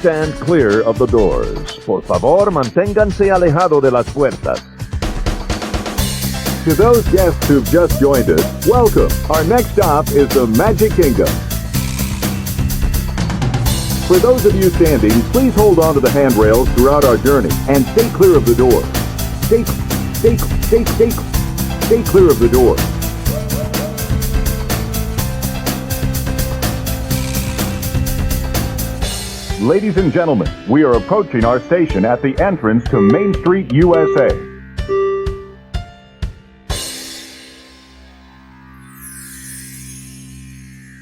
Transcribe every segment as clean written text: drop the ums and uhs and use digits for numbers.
stand clear of the doors. Por favor, manténganse alejado de las puertas. To those guests who've just joined us, welcome. Our next stop is the Magic Kingdom. For those of you standing, please hold on to the handrails throughout our journey and stay clear of the door. Stay clear of the door. Ladies and gentlemen, we are approaching our station at the entrance to Main Street, USA.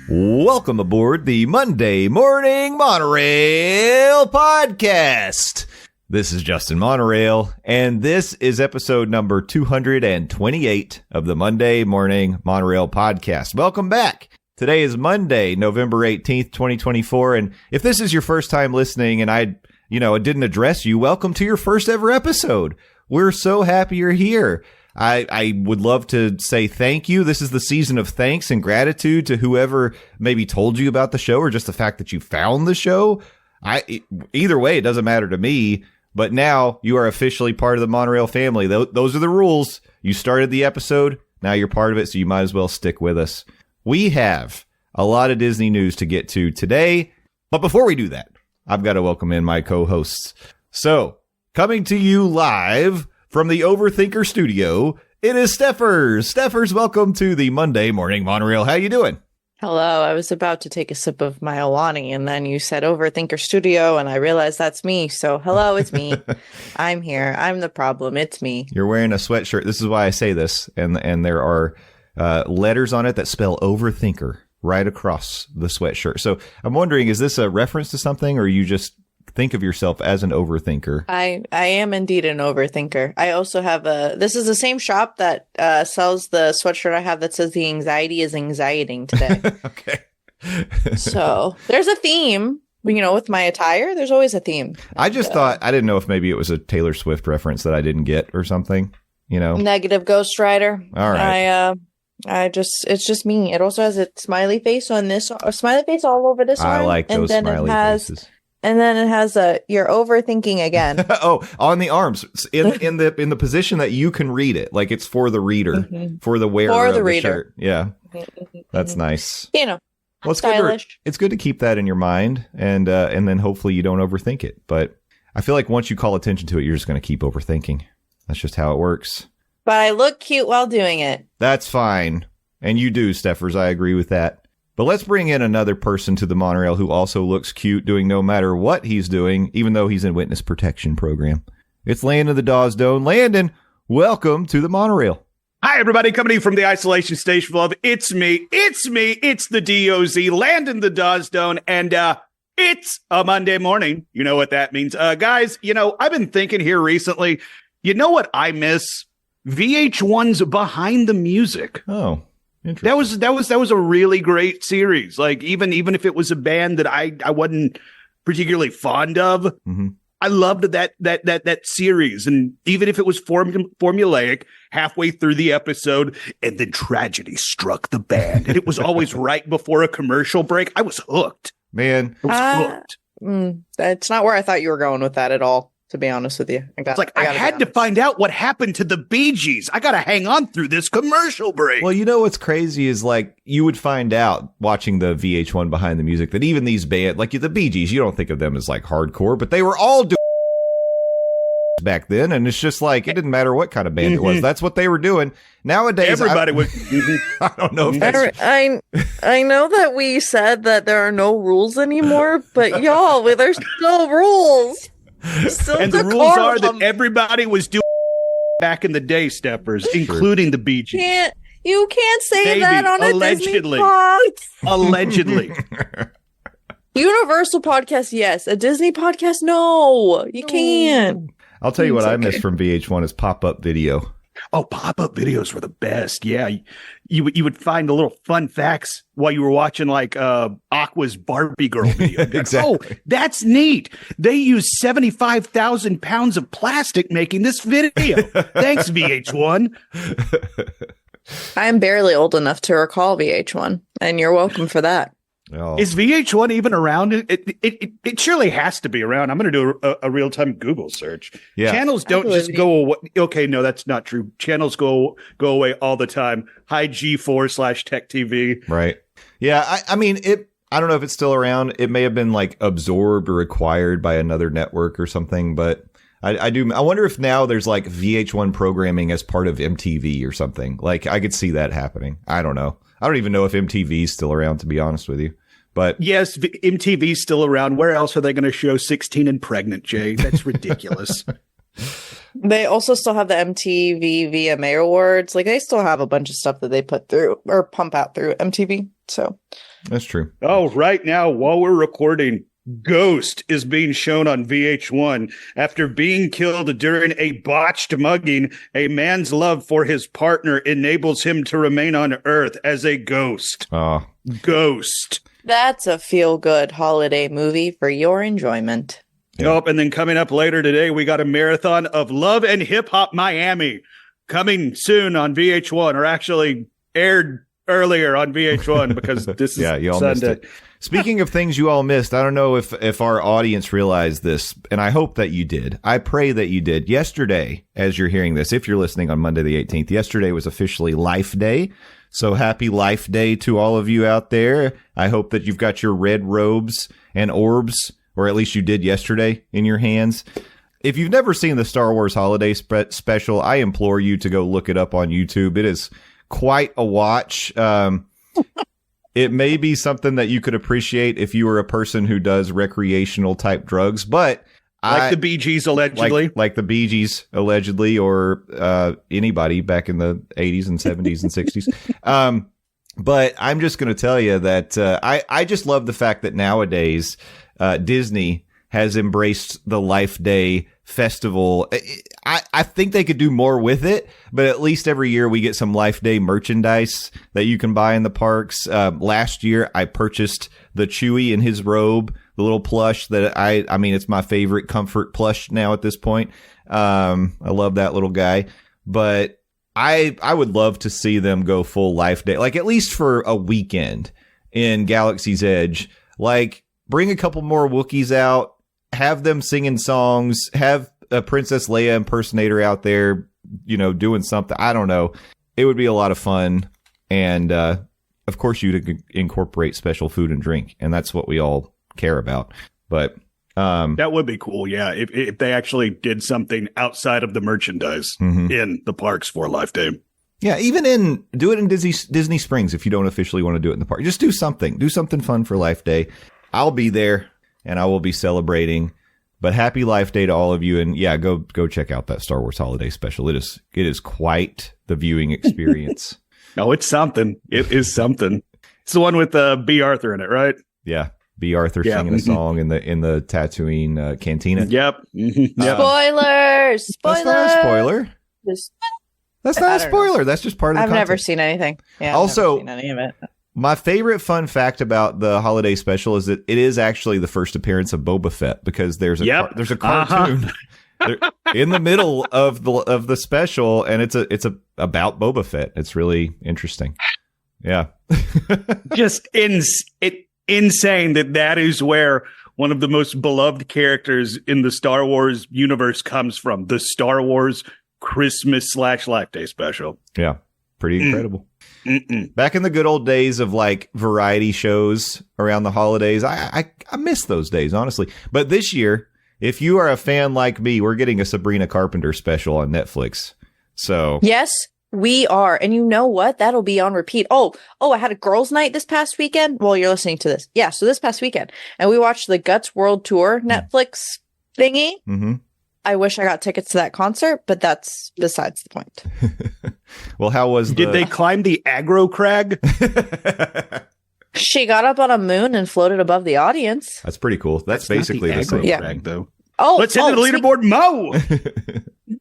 Welcome aboard the Monday Morning Monorail podcast. This is Justin Monorail, and this is episode number 228 of the Monday Morning Monorail podcast. Welcome back. Today is Monday, November 18th, 2024, and if this is your first time listening and I didn't address you, welcome to your first ever episode. We're so happy you're here. I would love to say thank you. This is the season of thanks and gratitude to whoever maybe told you about the show or just the fact that you found the show. Either way, it doesn't matter to me, but now you are officially part of the Monorail family. Those are the rules. You started the episode. Now you're part of it, so you might as well stick with us. We have a lot of Disney news to get to today, but before we do that, I've got to welcome in my co-hosts. So, coming to you live from the Overthinker studio, it is Stephers. Stephers, welcome to the Monday Morning Monorail. How you doing? Hello. I was about to take a sip of my Alani, and then you said Overthinker studio, and I realized that's me. So, hello, it's me. I'm here. I'm the problem. It's me. You're wearing a sweatshirt. This is why I say this, and there are letters on it that spell Overthinker right across the sweatshirt. So I'm wondering, is this a reference to something, or you just think of yourself as an overthinker? I am indeed an overthinker. I also have this is the same shop that sells the sweatshirt I have that says the anxiety is anxieting today. Okay. So there's a theme, with my attire, there's always a theme. I just thought, I didn't know if maybe it was a Taylor Swift reference that I didn't get or something, Negative Ghost Rider. All right. It's just me. It also has a smiley face on this, a smiley face all over this arm. I like those smiley faces. And then it has you're overthinking again. Oh, on the arms, in the position that you can read it, like it's for the reader, for the wearer of the shirt. Yeah, that's nice. Well, it's stylish. It's good to keep that in your mind, and then hopefully you don't overthink it. But I feel like once you call attention to it, you're just going to keep overthinking. That's just how it works. But I look cute while doing it. That's fine, and you do, Stephers. I agree with that. But let's bring in another person to the Monorail who also looks cute doing no matter what he's doing, even though he's in witness protection program. It's Landon the Doane. Landon, welcome to the Monorail. Hi, everybody. Coming in from the isolation station of love. It's me. It's the DOZ, Landon the Doane. And it's a Monday morning. You know what that means. Guys, I've been thinking here recently, you know what I miss? VH1's Behind the Music. Oh. That was a really great series. Like even if it was a band that I wasn't particularly fond of, I loved that series. And even if it was formulaic halfway through the episode, and then tragedy struck the band, and it was always right before a commercial break, I was hooked. Man, I was hooked. That's not where I thought you were going with that at all. To be honest with you, I had to find out what happened to the Bee Gees. I got to hang on through this commercial break. Well, what's crazy is like you would find out watching the VH1 Behind the Music that even these bands, like the Bee Gees, you don't think of them as like hardcore, but they were all doing back then, and it's just like it didn't matter what kind of band it was. That's what they were doing. Nowadays, everybody was. I don't know if that's. I know that we said that there are no rules anymore, but y'all, there's still rules. And the rules are that everybody was doing back in the day, Stephers, including the Bee Gees. You can't say that on a allegedly. Disney podcast. Allegedly. Universal podcast, yes. A Disney podcast, no. You can't. I'll tell you what I miss from VH1 is pop-up video. Oh, pop-up videos were the best. Yeah. You would find the little fun facts while you were watching like Aqua's Barbie girl video. Exactly. Oh, that's neat. They used 75,000 pounds of plastic making this video. Thanks, VH1. I'm barely old enough to recall VH1, and you're welcome for that. Oh. Is VH1 even around? It surely has to be around. I'm going to do a real-time Google search. Yeah. Channels don't just go away. Okay, no, that's not true. Channels go away all the time. Hi G4/Tech TV. Right. Yeah, I mean, I don't know if it's still around. It may have been like absorbed or acquired by another network or something, but I wonder if now there's like VH1 programming as part of MTV or something. Like I could see that happening. I don't know. I don't even know if MTV is still around, to be honest with you. But yes, MTV's still around. Where else are they going to show 16 and Pregnant, Jay? That's ridiculous. They also still have the MTV VMA Awards. Like they still have a bunch of stuff that they put through or pump out through MTV. So that's true. Oh, right now, while we're recording, Ghost is being shown on VH1. After being killed during a botched mugging, a man's love for his partner enables him to remain on Earth as a ghost. Ghost. That's a feel-good holiday movie for your enjoyment. Yeah. Nope. And then coming up later today, we got a marathon of Love and Hip Hop Miami coming soon on VH1, or actually aired earlier on VH1 because this is you all Sunday. missed it. Speaking of things you all missed, I don't know if our audience realized this, and I hope that you did. I pray that you did. Yesterday, as you're hearing this, if you're listening on Monday the 18th, yesterday was officially Life Day. So happy Life Day to all of you out there. I hope that you've got your red robes and orbs, or at least you did yesterday, in your hands. If you've never seen the Star Wars Holiday Special, I implore you to go look it up on YouTube. It is quite a watch. It may be something that you could appreciate if you were a person who does recreational type drugs, but like the Bee Gees, allegedly. Like the Bee Gees, allegedly, or anybody back in the 80s and 70s and 60s. But I'm just going to tell you that I just love the fact that nowadays Disney has embraced the Life Day festival. I think they could do more with it, but at least every year we get some Life Day merchandise that you can buy in the parks. Last year I purchased the Chewie in his robe, the little plush that I mean, it's my favorite comfort plush now at this point. I love that little guy, but I would love to see them go full Life Day, like at least for a weekend in Galaxy's Edge. Like bring a couple more Wookiees out, have them singing songs, have a Princess Leia impersonator out there, doing something. I don't know. It would be a lot of fun. And, of course, you'd incorporate special food and drink. And that's what we all care about. But that would be cool. Yeah. If they actually did something outside of the merchandise in the parks for Life Day. Yeah. Even do it in Disney Springs if you don't officially want to do it in the park. Just do something. Do something fun for Life Day. I'll be there. And I will be celebrating, but happy Life Day to all of you. And yeah, go check out that Star Wars Holiday Special. It is quite the viewing experience. No, it's something. It is something. It's the one with B. Arthur in it, right? Yeah. B. Arthur singing a song in the Tatooine cantina. Yep. Yep. Spoilers! That's not a spoiler. That's not a spoiler. Know. That's just part of the I've content. never seen anything. Yeah, also, I've never seen any of it. My favorite fun fact about the holiday special is that it is actually the first appearance of Boba Fett, because there's a cartoon in the middle of the special, and it's about Boba Fett. It's really interesting. Yeah. Just insane that is where one of the most beloved characters in the Star Wars universe comes from. The Star Wars Christmas/Life Day special. Yeah. Pretty incredible. Back in the good old days of like variety shows around the holidays, I miss those days, honestly. But this year, if you are a fan like me, we're getting a Sabrina Carpenter special on Netflix. So yes, we are. And you know what? That'll be on repeat. Oh, I had a girls' night this past weekend. Well, you're listening to this. Yeah. So this past weekend, and we watched the Guts World Tour Netflix thingy. Mm-hmm. I wish I got tickets to that concert, but that's besides the point. Well, how was Did they climb the aggro crag? She got up on a moon and floated above the audience. That's pretty cool. That's basically the same crag, though. Let's hit the leaderboard, Mo!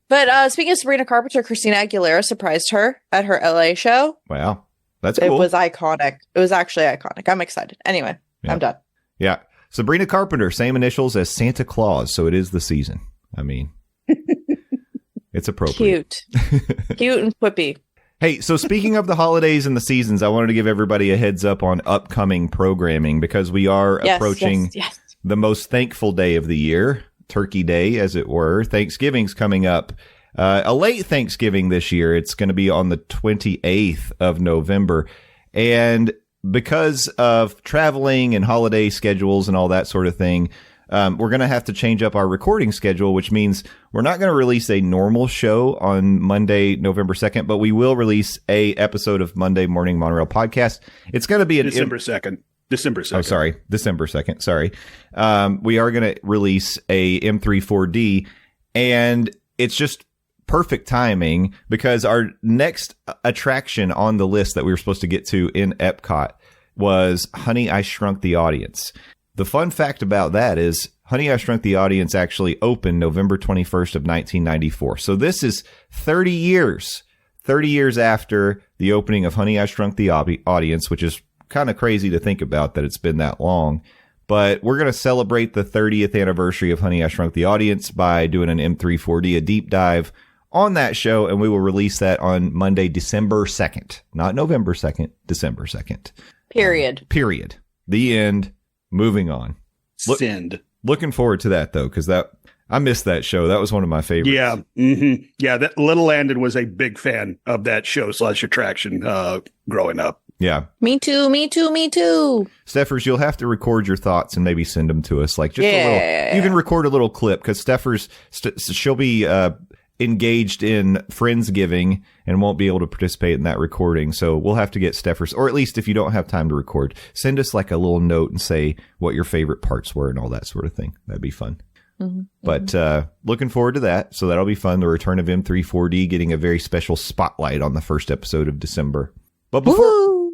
But speaking of Sabrina Carpenter, Christina Aguilera surprised her at her LA show. Wow. That's cool. It was iconic. It was actually iconic. I'm excited. Anyway, yeah. I'm done. Yeah. Sabrina Carpenter, same initials as Santa Claus, so it is the season. I mean, it's appropriate. Cute and quippy. Hey, so speaking of the holidays and the seasons, I wanted to give everybody a heads up on upcoming programming because we are approaching the most thankful day of the year, Turkey Day, as it were. Thanksgiving's coming up. A late Thanksgiving this year. It's going to be on the 28th of November. And because of traveling and holiday schedules and all that sort of thing, we're going to have to change up our recording schedule, which means we're not going to release a normal show on Monday, November 2nd, but we will release a episode of Monday Morning Monorail Podcast. It's going to be December 2nd. Oh, sorry. December 2nd. Sorry. We are going to release a M34D, and it's just perfect timing because our next attraction on the list that we were supposed to get to in Epcot was Honey, I Shrunk the Audience. The fun fact about that is Honey, I Shrunk the Audience actually opened November 21st of 1994. So this is 30 years after the opening of Honey, I Shrunk the Audience, which is kind of crazy to think about that it's been that long. But we're going to celebrate the 30th anniversary of Honey, I Shrunk the Audience by doing an M340, a deep dive on that show, and we will release that on Monday, December 2nd. Not November 2nd, December 2nd. Period. The end. Moving on. Send. Looking forward to that, though, because I missed that show. That was one of my favorites. Yeah. Mm-hmm. Yeah. That Little Landon was a big fan of that show / attraction growing up. Yeah. Me too. Stephers, you'll have to record your thoughts and maybe send them to us. Like just a little. You can record a little clip because Stephers, she'll be engaged in Friendsgiving and won't be able to participate in that recording. So we'll have to get Stephers, or at least if you don't have time to record, send us like a little note and say what your favorite parts were and all that sort of thing. That'd be fun. Mm-hmm. But looking forward to that. So that'll be fun. The return of M340 getting a very special spotlight on the first episode of December. But before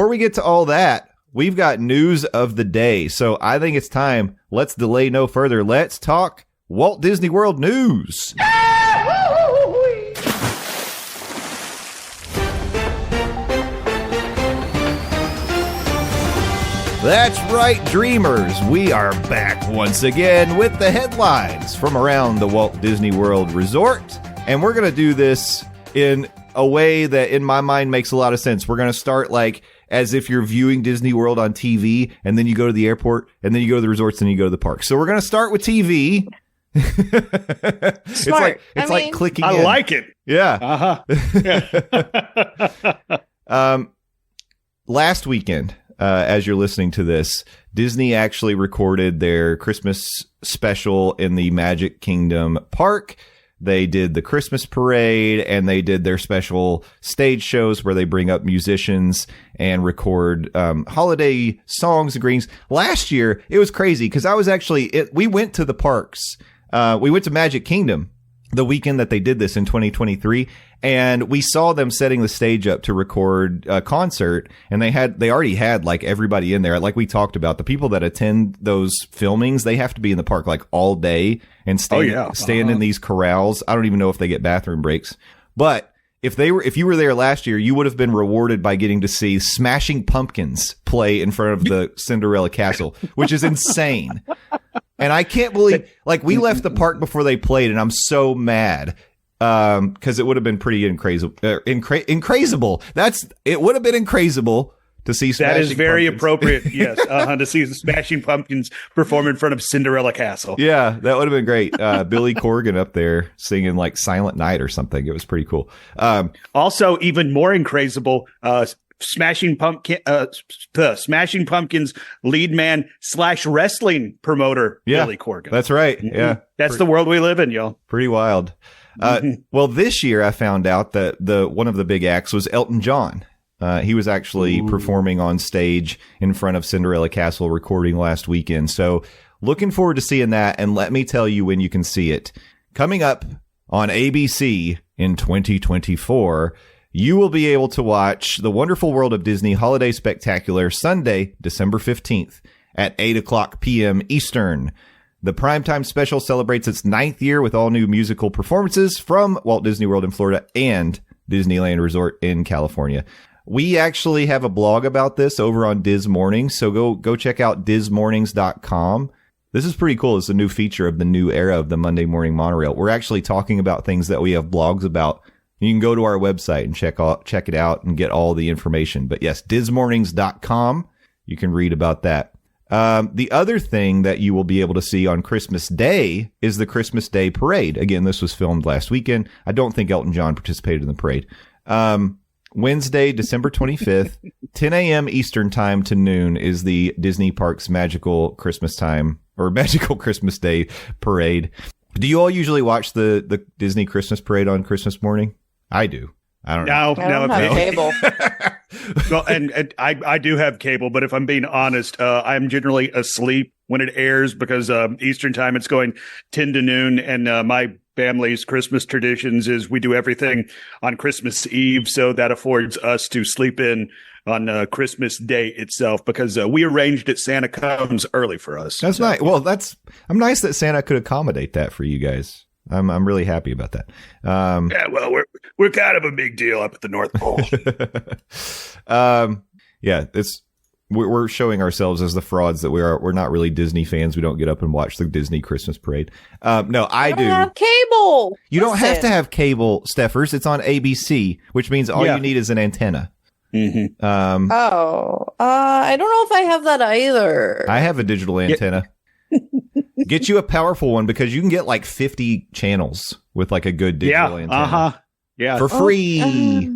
we get to all that, we've got news of the day. So I think it's time. Let's delay no further. Let's talk Walt Disney World news. That's right, dreamers. We are back once again with the headlines from around the Walt Disney World Resort. And we're going to do this in a way that in my mind makes a lot of sense. We're going to start like as if you're viewing Disney World on TV, and then you go to the airport, and then you go to the resorts, and then you go to the park. So we're going to start with TV. Smart. It's like clicking I in. like it. Yeah. Uh-huh. Last weekend, as you're listening to this, Disney actually recorded their Christmas special in the Magic Kingdom park. They did the Christmas parade, and they did their special stage shows where they bring up musicians and record holiday songs and greetings. Last year, it was crazy because we went to the parks. We went to Magic Kingdom the weekend that they did this in 2023, and we saw them setting the stage up to record a concert, and they already had like everybody in there. Like we talked about, the people that attend those filmings, they have to be in the park like all day and stand in these corrals. I don't even know if they get bathroom breaks, but if you were there last year, you would have been rewarded by getting to see Smashing Pumpkins play in front of the Cinderella Castle, which is insane. And I can't believe, like, we left the park before they played, and I'm so mad because it would have been pretty incredible. It would have been incredible to see Smashing That is very Pumpkins. Appropriate, yes, to see the Smashing Pumpkins perform in front of Cinderella Castle. Yeah, that would have been great. Billy Corgan up there singing like Silent Night or something. It was pretty cool. Also, even more incredible, Smashing Pumpkins lead man / wrestling promoter, Billy Corgan. That's right. Mm-hmm. Yeah, that's the world we live in, y'all. Pretty wild. Well, this year I found out that one of the big acts was Elton John. He was actually performing on stage in front of Cinderella Castle recording last weekend. So looking forward to seeing that. And let me tell you when you can see it. Coming up on ABC in 2024, you will be able to watch The Wonderful World of Disney Holiday Spectacular Sunday, December 15th at 8 o'clock p.m. Eastern. The primetime special celebrates its 9th year with all new musical performances from Walt Disney World in Florida and Disneyland Resort in California. We actually have a blog about this over on Diz Mornings, so go check out dizmornings.com. This is pretty cool. It's a new feature of the new era of the Monday Morning Monorail. We're actually talking about things that we have blogs about You can go to our website and check it out and get all the information. But yes, dismornings.com. You can read about that. The other thing that you will be able to see on Christmas Day is the Christmas Day Parade. Again, this was filmed last weekend. I don't think Elton John participated in the parade. Wednesday, December 25th, 10 a.m. Eastern time to noon is the Disney Parks Magical Christmas time or Magical Christmas Day Parade. Do you all usually watch the Disney Christmas Parade on Christmas morning? I do. I don't know. I don't have cable. Well, and I do have cable, but if I'm being honest, I'm generally asleep when it airs because Eastern time it's going 10 to noon, and my family's Christmas traditions is we do everything on Christmas Eve, so that affords us to sleep in on Christmas Day itself because we arranged that Santa comes early for us. That's nice. Well, I'm nice that Santa could accommodate that for you guys. I'm really happy about that. Yeah, well, we're kind of a big deal up at the North Pole. Yeah, we're showing ourselves as the frauds that we are. We're not really Disney fans. We don't get up and watch the Disney Christmas parade. No, I do. Have cable. You don't have to have cable, Stephers. It's on ABC, which means all you need is an antenna. Mm-hmm. I don't know if I have that either. I have a digital antenna. Get you a powerful one because you can get like 50 channels with like a good digital antenna. Yeah, for free.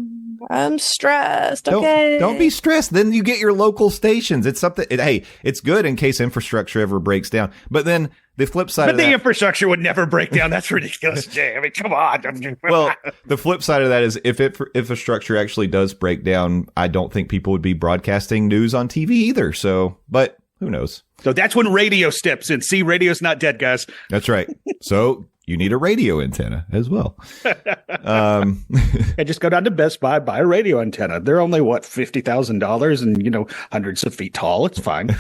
I'm stressed. Okay. Don't be stressed. Then you get your local stations. It's something. Hey, it's good in case infrastructure ever breaks down. But then the flip side of that. But the infrastructure would never break down. That's ridiculous, Jay. I mean, come on. Well, the flip side of that is if infrastructure actually does break down, I don't think people would be broadcasting news on TV either. So, but who knows? So that's when radio steps in. See, radio's not dead, guys. That's right. So you need a radio antenna as well. And just go down to Best Buy, buy a radio antenna. They're only, $50,000 and, hundreds of feet tall. It's fine.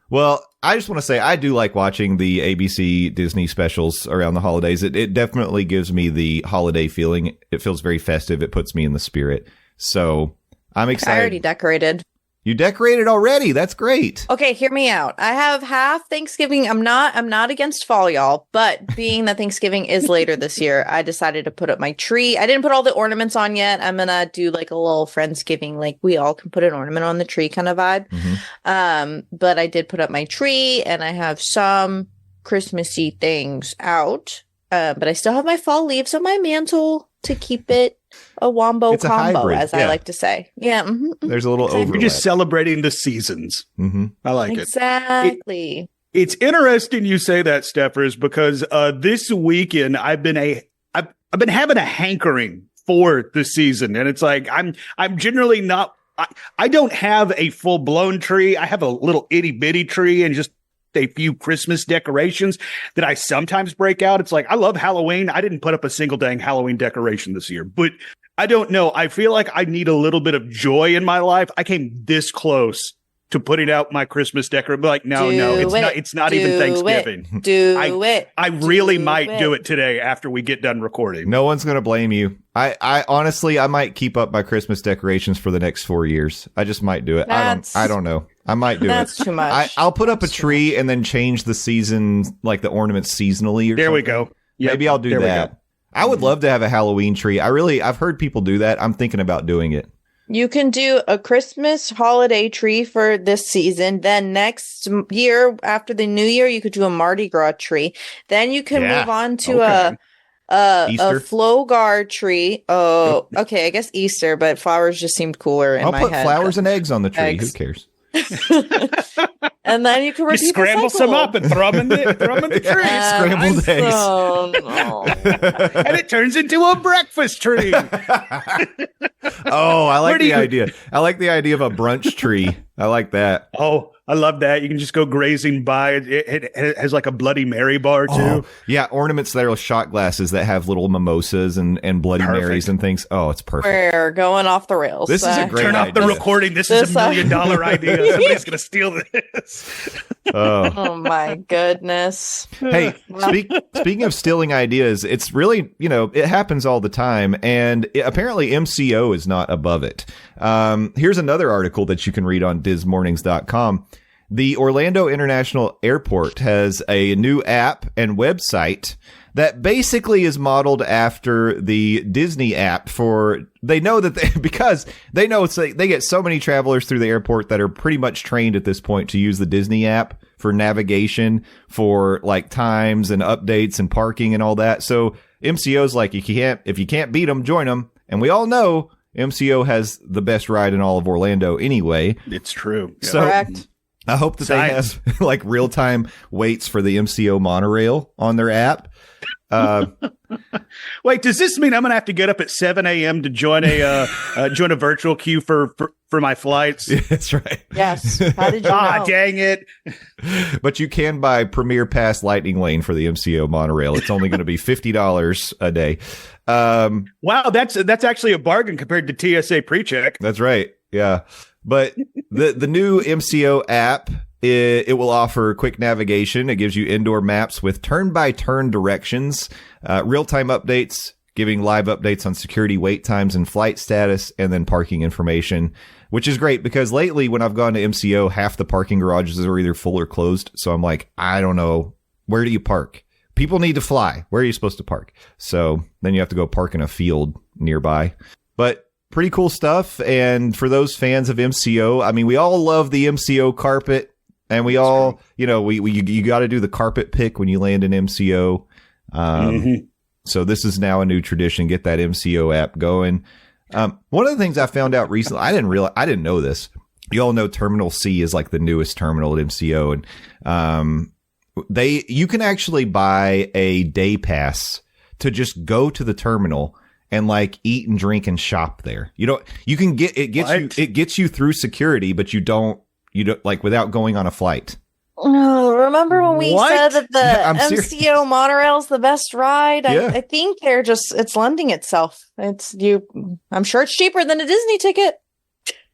Well, I just want to say I do like watching the ABC Disney specials around the holidays. It definitely gives me the holiday feeling. It feels very festive. It puts me in the spirit. So I'm excited. I already decorated. You decorated already. That's great. Okay, hear me out. I have half Thanksgiving. I'm not against fall, y'all, but being that Thanksgiving is later this year, I decided to put up my tree. I didn't put all the ornaments on yet. I'm gonna do like a little Friendsgiving, like we all can put an ornament on the tree kind of vibe. Mm-hmm. But I did put up my tree and I have some Christmassy things out. But I still have my fall leaves on my mantle to keep it a wombo combo, hybrid, as I like to say. Yeah. Mm-hmm, there's a little overlap. You're just celebrating the seasons. Mm-hmm. I like it. Exactly. It's interesting you say that, Stephers, because this weekend I've been having a hankering for the season, and it's like I'm generally not. I don't have a full blown tree. I have a little itty bitty tree and just a few Christmas decorations that I sometimes break out. It's like, I love Halloween. I didn't put up a single dang Halloween decoration this year, but I don't know. I feel like I need a little bit of joy in my life. I came this close to putting out my Christmas decoration. Like, no, it's not even Thanksgiving. I really might do it today after we get done recording. No one's going to blame you. I honestly, I might keep up my Christmas decorations for the next 4 years. I just might do it. I don't know. I might do it. That's too much. I'll put up a tree and then change the season, like the ornaments seasonally. There we go. Yep. Maybe I'll do that. I would love to have a Halloween tree. I've heard people do that. I'm thinking about doing it. You can do a Christmas holiday tree for this season. Then next year, after the new year, you could do a Mardi Gras tree. Then you can move on to a Flogar tree. Oh, okay. I guess Easter, but flowers just seemed cooler in my head. I'll put flowers and eggs on the tree. Who cares? And then you can repeat you scramble some up and throw them in the tree. Scrambled eggs. Oh, no. And it turns into a breakfast tree. Oh, I like the idea. I like the idea of a brunch tree. I like that. Oh, I love that. You can just go grazing by. It has like a Bloody Mary bar, too. Oh, yeah, ornaments that are shot glasses that have little mimosas and Bloody Marys and things. Oh, it's perfect. We're going off the rails. This is a great Turn off the recording. This is $1 million idea. Somebody's going to steal this. Oh, my goodness. Hey, speaking of stealing ideas, it's really, it happens all the time. And apparently MCO is not above it. Here's another article that you can read on dismornings.com. The Orlando International Airport has a new app and website that basically is modeled after the Disney app they know that because they know they get so many travelers through the airport that are pretty much trained at this point to use the Disney app for navigation, for like times and updates and parking and all that. So MCO's like, if you can't beat them, join them. And we all know MCO has the best ride in all of Orlando anyway. It's true. Yeah. So Correct. I hope that they have like real time waits for the MCO monorail on their app. Wait, does this mean I'm going to have to get up at 7 a.m. to join a virtual queue for my flights? Yeah, that's right. Yes. How did you know? Dang it. But you can buy Premier Pass Lightning Lane for the MCO monorail. It's only going to be $50 a day. Wow, that's actually a bargain compared to TSA PreCheck. That's right. Yeah. But the new MCO app, it will offer quick navigation. It gives you indoor maps with turn-by-turn directions, real-time updates, giving live updates on security wait times and flight status, and then parking information, which is great because lately when I've gone to MCO, half the parking garages are either full or closed. So I'm like, I don't know. Where do you park? People need to fly. Where are you supposed to park? So then you have to go park in a field nearby. But pretty cool stuff. And for those fans of MCO, I mean, we all love the MCO carpet. And we all, you got to do the carpet pick when you land in MCO. So this is now a new tradition. Get that MCO app going. One of the things I found out recently, I didn't know this. You all know Terminal C is like the newest terminal at MCO, and you can actually buy a day pass to just go to the terminal and like eat and drink and shop there. It gets you through security, but you don't like without going on a flight. Oh, remember when we said that the serious. MCO monorail's the best ride? Yeah. I think it's lending itself. I'm sure it's cheaper than a Disney ticket.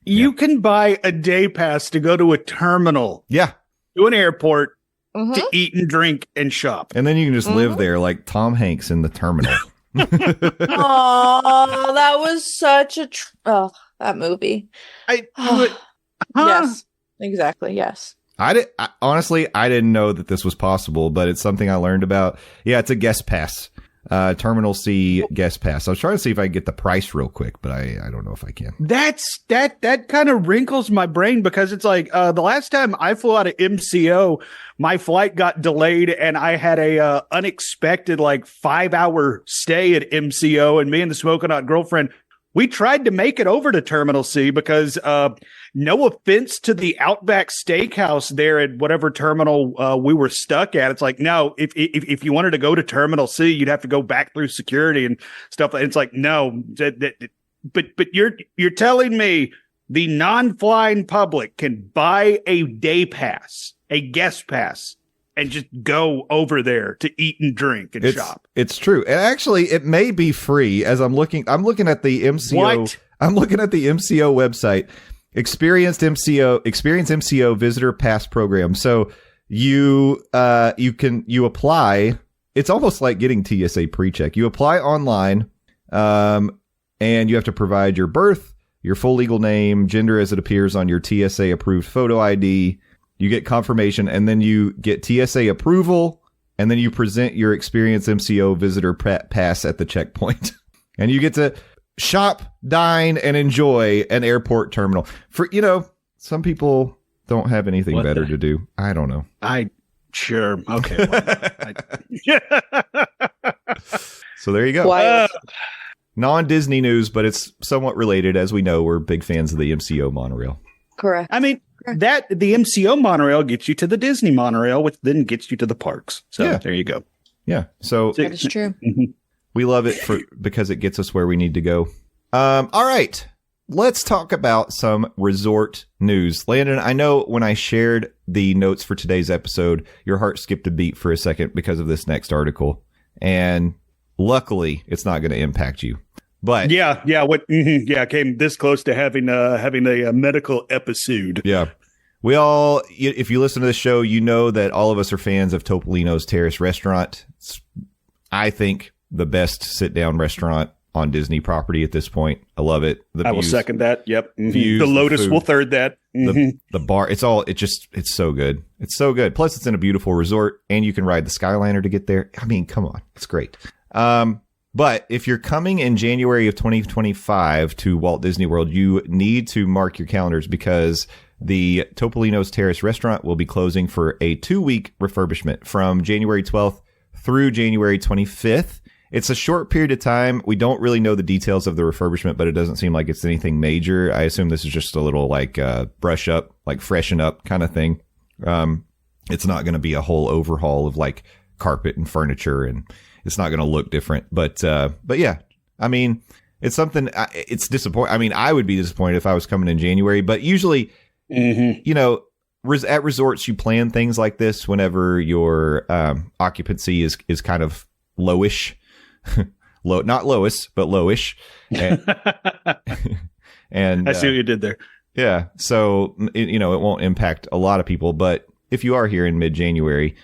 You can buy a day pass to go to a terminal. Yeah. To an airport to eat and drink and shop. And then you can just live there like Tom Hanks in the terminal. Oh, that was such a that movie. Yes, exactly. Yes. Honestly, I didn't know that this was possible, but it's something I learned about. Yeah, it's a guest pass. Terminal C guest pass. I was trying to see if I can get the price real quick, but I don't know if I can. That kind of wrinkles my brain because it's like the last time I flew out of MCO, my flight got delayed and I had a unexpected like 5-hour stay at MCO, and me and the Smoking Hot Girlfriend, we tried to make it over to Terminal C because no offense to the Outback Steakhouse there at whatever terminal we were stuck at. It's like, no, if you wanted to go to Terminal C, you'd have to go back through security and stuff. It's like, no, but you're telling me the non-flying public can buy a day pass, a guest pass, and just go over there to eat and drink and shop. It's true. And actually, it may be free as I'm looking at the MCO. What? I'm looking at the MCO website. Experience MCO Visitor Pass Program. So you apply. It's almost like getting TSA PreCheck. You apply online, and you have to provide your birth, your full legal name, gender as it appears on your TSA approved photo ID. You get confirmation, and then you get TSA approval, and then you present your Experience MCO Visitor Pass at the checkpoint, and you get to shop, dine, and enjoy an airport terminal. For some people don't have anything better to do. I don't know. Sure. Okay. So there you go. Non-Disney news, but it's somewhat related. As we know, we're big fans of the MCO monorail. Correct. I mean, the MCO monorail gets you to the Disney monorail, which then gets you to the parks. So There you go. Yeah. So that is true. We love it because it gets us where we need to go. All right. Let's talk about some resort news. Landon, I know when I shared the notes for today's episode, your heart skipped a beat for a second because of this next article. And luckily, it's not going to impact you. But came this close to having a medical episode. Yeah. We all, if you listen to this show, you know that all of us are fans of Topolino's Terrace restaurant. It's, I think, the best sit-down restaurant on Disney property at this point. I love it. I will second that. Yep. Views, the Lotus will third that. the bar, it's so good. It's so good. Plus it's in a beautiful resort and you can ride the Skyliner to get there. I mean, come on. It's great. But if you're coming in January of 2025 to Walt Disney World, you need to mark your calendars because the Topolino Terrace restaurant will be closing for a 2-week refurbishment from January 12th through January 25th. It's a short period of time. We don't really know the details of the refurbishment, but it doesn't seem like it's anything major. I assume this is just a little like brush up, like freshen up kind of thing. It's not going to be a whole overhaul of like carpet and furniture, and it's not going to look different. But yeah, I mean, it's something. It's disappointing. I mean, I would be disappointed if I was coming in January, but usually, you know, at resorts you plan things like this whenever your occupancy is kind of lowish. Low, not lowest, but lowish. And I see what you did there. Yeah. So, it won't impact a lot of people, but if you are here in mid-January,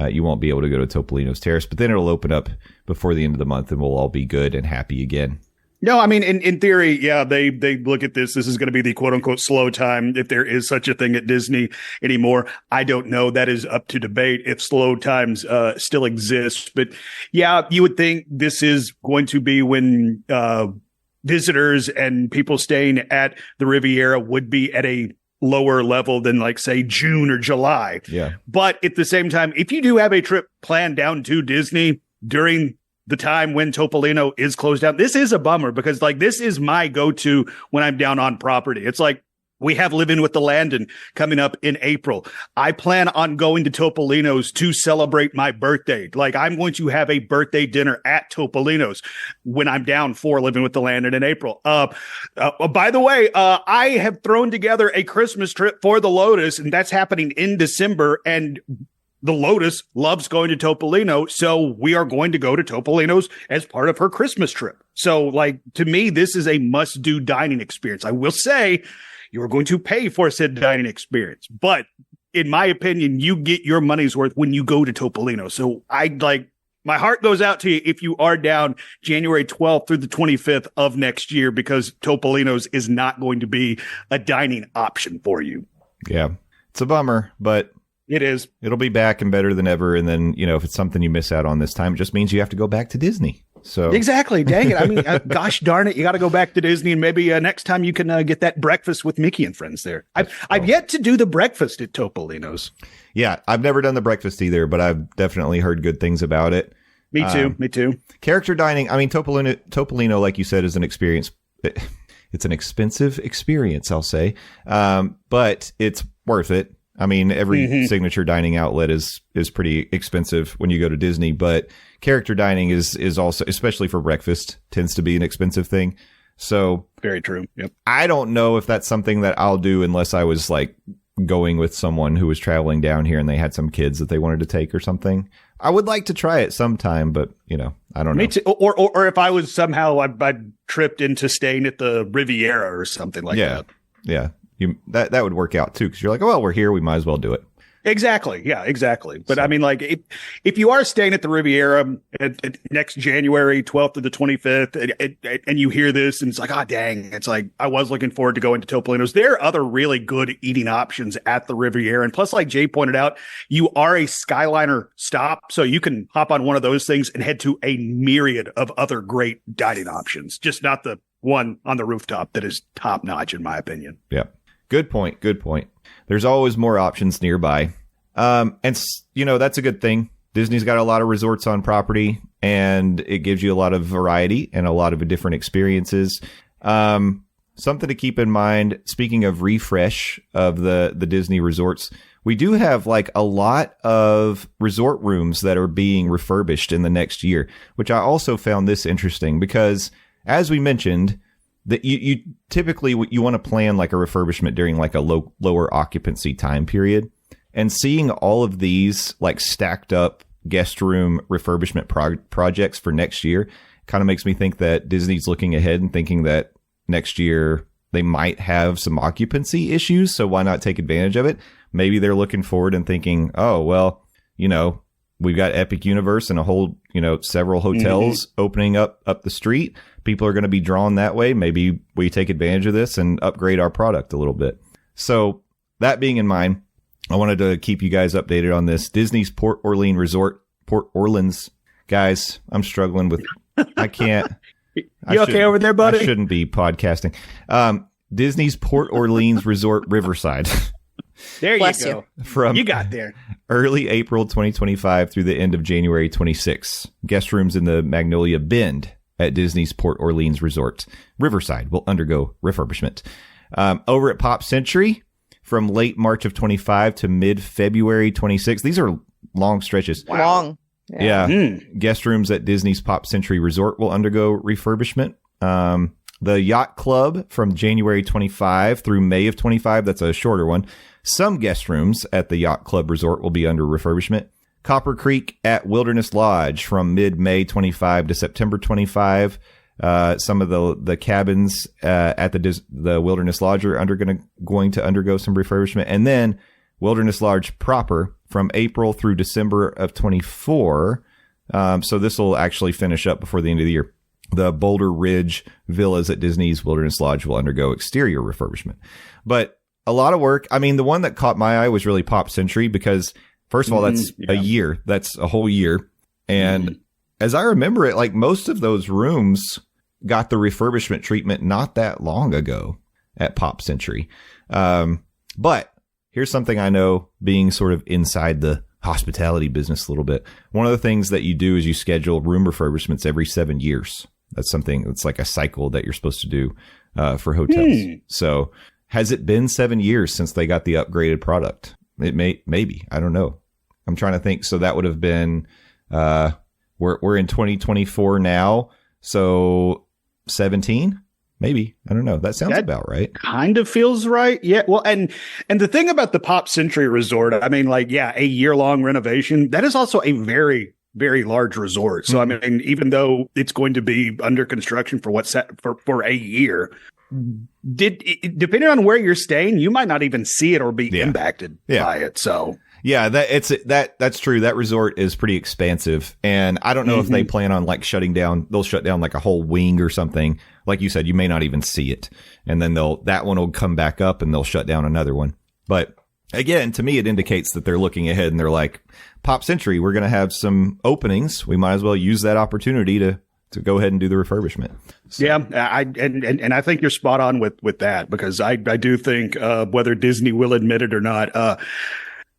you won't be able to go to Topolino's Terrace, but then it'll open up before the end of the month and we'll all be good and happy again. No, I mean, in theory, yeah, they look at this. This is going to be the quote unquote slow time, if there is such a thing at Disney anymore. I don't know. That is up to debate if slow times still exist. But yeah, you would think this is going to be when visitors and people staying at the Riviera would be at a lower level than like, say, June or July. Yeah. But at the same time, if you do have a trip planned down to Disney during the time when Topolino is closed down, this is a bummer because like this is my go-to when I'm down on property. It's like we have Living with the Landon coming up in April. I plan on going to Topolino's to celebrate my birthday. Like I'm going to have a birthday dinner at Topolino's when I'm down for Living with the Landon in April. By the way, I have thrown together a Christmas trip for the Lotus, and that's happening in December. And the Lotus loves going to Topolino, so we are going to go to Topolino's as part of her Christmas trip. So, like, to me, this is a must-do dining experience. I will say you are going to pay for said dining experience, but in my opinion, you get your money's worth when you go to Topolino. So, my heart goes out to you if you are down January 12th through the 25th of next year, because Topolino's is not going to be a dining option for you. Yeah, it's a bummer, but it is. It'll be back and better than ever. And then, if it's something you miss out on this time, it just means you have to go back to Disney. So exactly. Dang it. I mean, gosh darn it. You got to go back to Disney, and maybe next time you can get that breakfast with Mickey and friends there. I've yet to do the breakfast at Topolino's. Yeah. I've never done the breakfast either, but I've definitely heard good things about it. Me too. Character dining. I mean, Topolino, like you said, is an experience. It's an expensive experience, I'll say. But it's worth it. I mean, every signature dining outlet is pretty expensive when you go to Disney, but character dining is also, especially for breakfast, tends to be an expensive thing. So very true. Yep. I don't know if that's something that I'll do unless I was like going with someone who was traveling down here and they had some kids that they wanted to take or something. I would like to try it sometime, but I don't know. Me too. Or if I was somehow I tripped into staying at the Riviera or something like that. Yeah. That would work out too, because you're like, oh, well, we're here, we might as well do it. Exactly. Yeah, exactly. But so, I mean, like, if you are staying at the Riviera at next January 12th to the 25th, and you hear this, and it's like, dang, it's like, I was looking forward to going to Topolino's. There are other really good eating options at the Riviera. And plus, like Jay pointed out, you are a Skyliner stop, so you can hop on one of those things and head to a myriad of other great dining options, just not the one on the rooftop that is top notch, in my opinion. Yeah. Good point. There's always more options nearby. And that's a good thing. Disney's got a lot of resorts on property, and it gives you a lot of variety and a lot of different experiences. Something to keep in mind, speaking of refresh of the Disney resorts, we do have like a lot of resort rooms that are being refurbished in the next year, which I also found this interesting because, as we mentioned, that you typically you want to plan like a refurbishment during like a lower occupancy time period, and seeing all of these like stacked up guest room refurbishment projects for next year kind of makes me think that Disney's looking ahead and thinking that next year they might have some occupancy issues. So why not take advantage of it? Maybe they're looking forward and thinking, oh, well, we've got Epic Universe and a whole, several hotels opening up the street. People are going to be drawn that way. Maybe we take advantage of this and upgrade our product a little bit. So that being in mind, I wanted to keep you guys updated on this. Disney's Port Orleans. Guys, I'm struggling with, I can't. You okay over there, buddy? I shouldn't be podcasting. Disney's Port Orleans Resort Riverside. There Bless you go. From you got there. early April 2025 through the end of January 26. Guest rooms in the Magnolia Bend at Disney's Port Orleans Resort Riverside will undergo refurbishment. Over at Pop Century, from late March of 25 to mid-February 26. These are long stretches. Wow. Long. Yeah. Guest rooms at Disney's Pop Century Resort will undergo refurbishment. The Yacht Club from January 25 through May of 25. That's a shorter one. Some guest rooms at the Yacht Club Resort will be under refurbishment. Copper Creek at Wilderness Lodge from mid-May 25 to September 25. Some of the cabins at the Wilderness Lodge are going to undergo some refurbishment. And then Wilderness Lodge proper from April through December of 24. So this will actually finish up before the end of the year. The Boulder Ridge villas at Disney's Wilderness Lodge will undergo exterior refurbishment. But a lot of work. I mean, the one that caught my eye was really Pop Century because, first of all, that's a year. That's a whole year. And as I remember it, like most of those rooms got the refurbishment treatment not that long ago at Pop Century. But here's something I know, being sort of inside the hospitality business a little bit. One of the things that you do is you schedule room refurbishments every 7 years. That's something that's like a cycle that you're supposed to do for hotels. So has it been 7 years since they got the upgraded product? It maybe. I don't know. I'm trying to think. So that would have been, we're in 2024 now. So 17, maybe. I don't know. That sounds about right. Kind of feels right. Yeah. Well, and the thing about the Pop Century Resort, I mean, like, yeah, a year-long renovation, that is also a very, very large resort. So, I mean, even though it's going to be under construction for for a year, depending on where you're staying, you might not even see it or be impacted by it. So, yeah, that's true. That resort is pretty expansive, and I don't know if they plan on like shutting down. They'll shut down like a whole wing or something. Like you said, you may not even see it, and then that one will come back up, and they'll shut down another one. But again, to me, it indicates that they're looking ahead, and they're like, Pop Century, we're going to have some openings. We might as well use that opportunity to go ahead and do the refurbishment. So. Yeah, and I think you're spot on with that, because I do think whether Disney will admit it or not,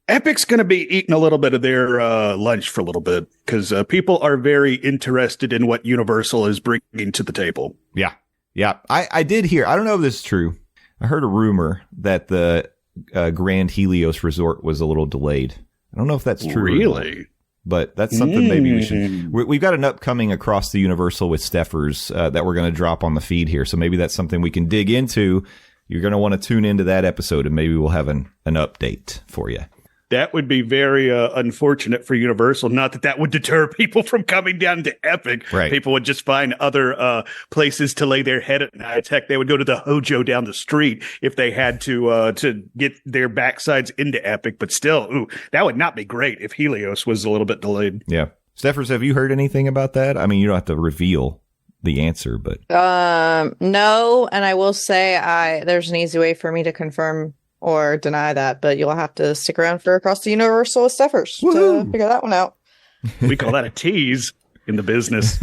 Epic's going to be eating a little bit of their lunch for a little bit, because people are very interested in what Universal is bringing to the table. Yeah. Yeah. I did hear, I don't know if this is true. I heard a rumor that the Grand Helios Resort was a little delayed. I don't know if that's true. Really? But that's something maybe we should. We've got an upcoming Across the Universal with Stephers that we're going to drop on the feed here. So maybe that's something we can dig into. You're going to want to tune into that episode, and maybe we'll have an update for you. That would be very unfortunate for Universal. Not that would deter people from coming down to Epic. Right. People would just find other places to lay their head at night. Heck, they would go to the Hojo down the street if they had to get their backsides into Epic. But still, that would not be great if Helios was a little bit delayed. Yeah. Stephers, have you heard anything about that? I mean, you don't have to reveal the answer, but no. And I will say there's an easy way for me to confirm or deny that, but you'll have to stick around for Across the Universal with Stephers to figure that one out. We call that a tease in the business.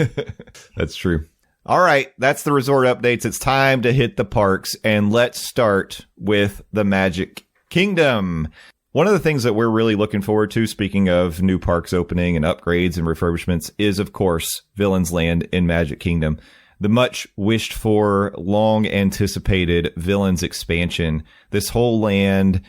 That's true. All right, that's the resort updates. It's time to hit the parks, and let's start with the Magic Kingdom. One of the things that we're really looking forward to, speaking of new parks opening and upgrades and refurbishments, is, of course, Villains Land in Magic Kingdom. The much wished for, long anticipated Villains expansion. This whole land,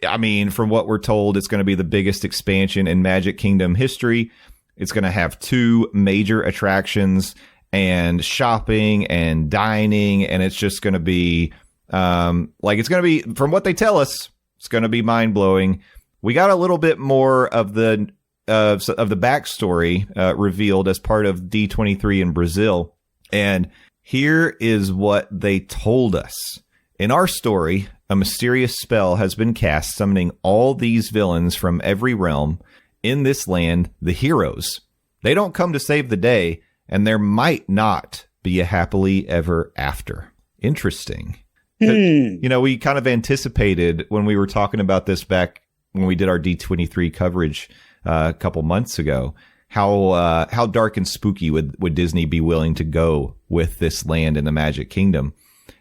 I mean, from what we're told, it's going to be the biggest expansion in Magic Kingdom history. It's going to have 2 major attractions and shopping and dining. And it's just going to be, it's going to be, from what they tell us, it's going to be mind blowing. We got a little bit more of the backstory revealed as part of D23 in Brazil. And here is what they told us. In our story, a mysterious spell has been cast summoning all these villains from every realm. In this land, the heroes. They don't come to save the day, and there might not be a happily ever after. Interesting. You know, we kind of anticipated when we were talking about this back when we did our D23 coverage a couple months ago, how dark and spooky would Disney be willing to go with this land in the Magic Kingdom.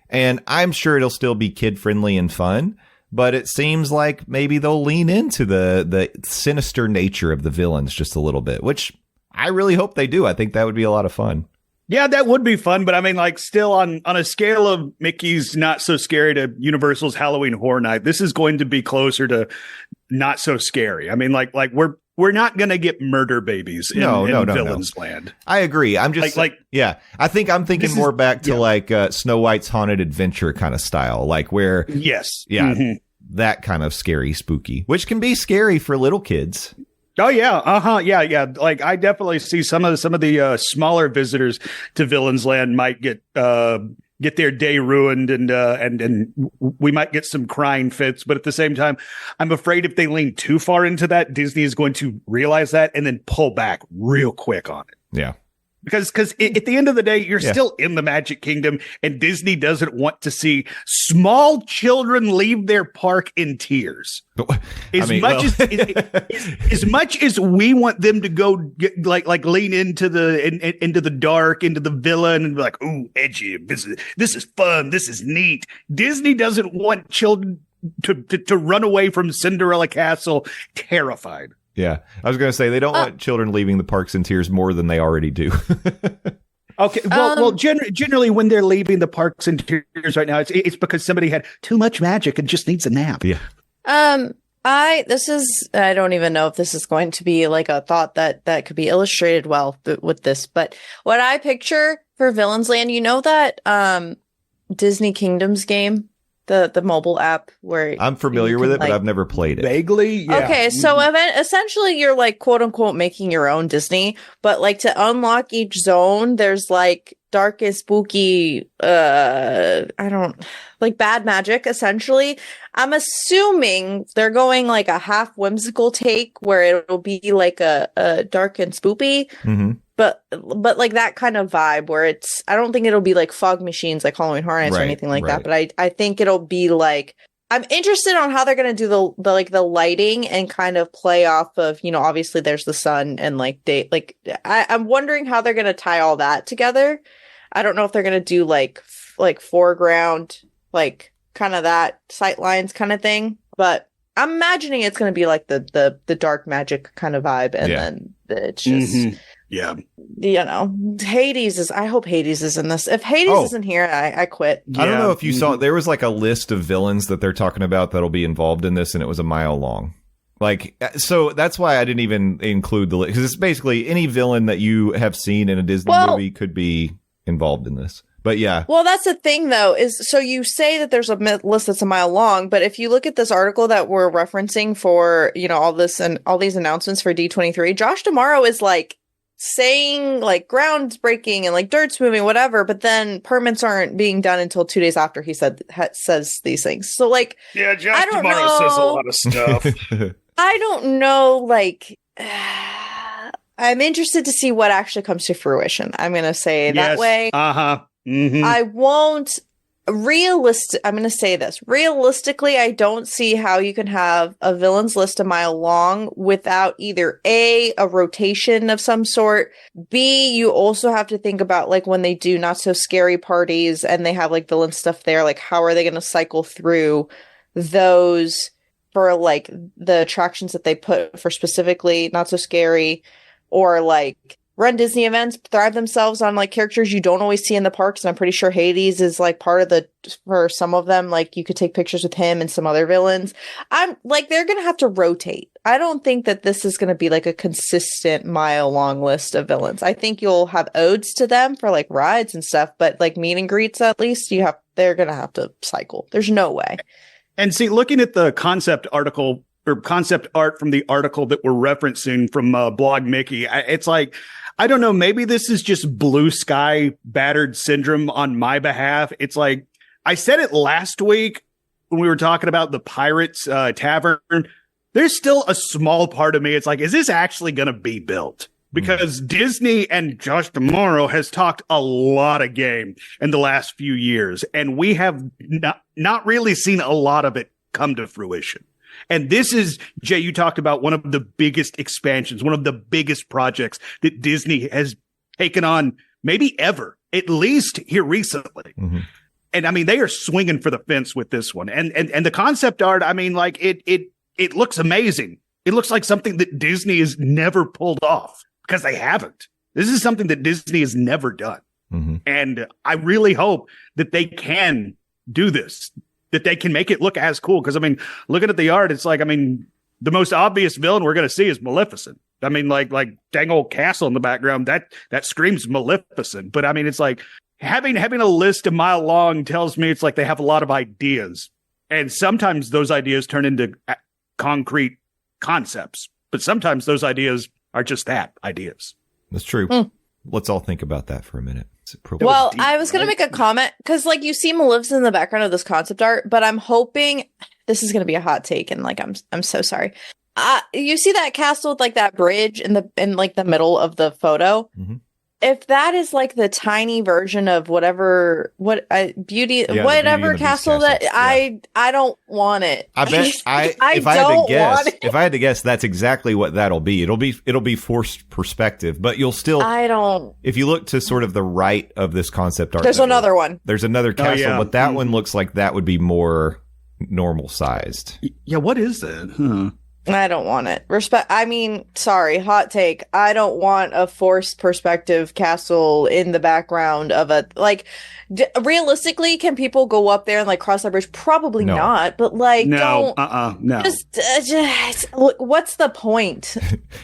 And I'm sure it'll still be kid friendly and fun, but it seems like maybe they'll lean into the sinister nature of the villains just a little bit, which I really hope they do. I think that would be a lot of fun. Yeah, that would be fun, but I mean, like, still on a scale of Mickey's Not So Scary to Universal's Halloween Horror Night, this is going to be closer to Not So Scary. I mean, like we're not going to get murder babies in Villains Land. I agree. I'm just yeah. I think I'm thinking more back to like Snow White's Haunted Adventure kind of style, like where that kind of scary, spooky, which can be scary for little kids. Oh yeah, yeah. Like I definitely see some of the smaller visitors to Villains Land might get their day ruined, and we might get some crying fits. But at the same time, I'm afraid if they lean too far into that, Disney is going to realize that and then pull back real quick on it. Yeah. Because at the end of the day, you're still in the Magic Kingdom, and Disney doesn't want to see small children leave their park in tears. As much as we want them to go like lean into the dark, into the villain, and be like, ooh, edgy, this is fun, this is neat. Disney doesn't want children to run away from Cinderella Castle terrified. Yeah, I was going to say they don't want children leaving the parks in tears more than they already do. Okay, well, generally when they're leaving the parks in tears right now, it's because somebody had too much magic and just needs a nap. Yeah. I don't even know if this is going to be like a thought that could be illustrated well with this, but what I picture for Villains Land, you know that Disney Kingdoms game? The mobile app where I'm familiar with it, but I've never played it. Vaguely, yeah. Okay, so essentially you're like quote unquote making your own Disney, but like to unlock each zone, there's like dark and spooky, bad magic essentially. I'm assuming they're going like a half whimsical take where it'll be like a dark and spoopy. Mm-hmm. But like that kind of vibe where I don't think it'll be like fog machines like Halloween Horror Nights or anything like that. But I think it'll be like, I'm interested on how they're going to do the lighting and kind of play off of, obviously there's the sun and like day, like I'm wondering how they're going to tie all that together. I don't know if they're going to do like foreground, like kind of that sight lines kind of thing, but I'm imagining it's going to be like the dark magic kind of vibe. And then it's just, yeah, Hades I hope Hades is in this. If Hades isn't here, I quit. I don't know if you saw, there was like a list of villains that they're talking about that'll be involved in this, and it was a mile long. Like, so that's why I didn't even include the list, because it's basically any villain that you have seen in a Disney movie could be involved in this. But yeah. Well, that's the thing, though, is so you say that there's a list that's a mile long, but if you look at this article that we're referencing for, all this and all these announcements for D23, Josh D'Amaro is like saying like ground's breaking and like dirt's moving, whatever, but then permits aren't being done until 2 days after he says these things. So like, yeah, Josh D'Amaro says a lot of stuff. I don't know, like, I'm interested to see what actually comes to fruition. I'm going to say that way. Mm-hmm. I won't I'm going to say this. Realistically, I don't see how you can have a villains list a mile long without either A, a rotation of some sort. B, you also have to think about like when they do not so scary parties and they have like villain stuff there, like how are they going to cycle through those for like the attractions that they put for specifically not so scary, or like Run Disney events thrive themselves on like characters you don't always see in the parks. And I'm pretty sure Hades is like part of for some of them, like you could take pictures with him and some other villains. I'm like, they're going to have to rotate. I don't think that this is going to be like a consistent mile long list of villains. I think you'll have odes to them for like rides and stuff, but like meet and greets, at least they're going to have to cycle. There's no way. And see, looking at the concept article or concept art from the article that we're referencing from Blog Mickey, it's like, I don't know, maybe this is just blue sky battered syndrome on my behalf. It's like, I said it last week when we were talking about the Pirates Tavern. There's still a small part of me. It's like, is this actually going to be built? because Disney and Josh D'Amaro has talked a lot of game in the last few years, and we have not really seen a lot of it come to fruition. And this is, Jay, you talked about one of the biggest expansions, one of the biggest projects that Disney has taken on maybe ever, at least here recently. Mm-hmm. And I mean, they are swinging for the fence with this one. And the concept art, I mean, like it looks amazing. It looks like something that Disney has never pulled off, because they haven't. This is something that Disney has never done. Mm-hmm. And I really hope that they can do this, that they can make it look as cool. Because, I mean, looking at the art, it's like, I mean, the most obvious villain we're going to see is Maleficent. I mean, like dang old castle in the background, that screams Maleficent. But I mean, it's like having a list a mile long tells me it's like they have a lot of ideas. And sometimes those ideas turn into concrete concepts. But sometimes those ideas are just that, ideas. That's true. Let's all think about that for a minute. Well, I was going to make a comment because, like, you see Maleficent in the background of this concept art, but I'm hoping this is going to be a hot take, and like, I'm so sorry. You see that castle with like that bridge in the middle of the photo. Mm-hmm. If that is like the tiny version of whatever castle that I don't want it. I bet if I had to guess, that's exactly what that'll be. It'll be forced perspective, but you'll still. If you look to sort of the right of this concept art, there's another one. There's another castle, but that one looks like that would be more normal sized. Yeah, what is that? I don't want it. Sorry, hot take. I don't want a forced perspective castle in the background of a, like, realistically, can people go up there and like cross that bridge? Probably not, but like, no. Just what's the point?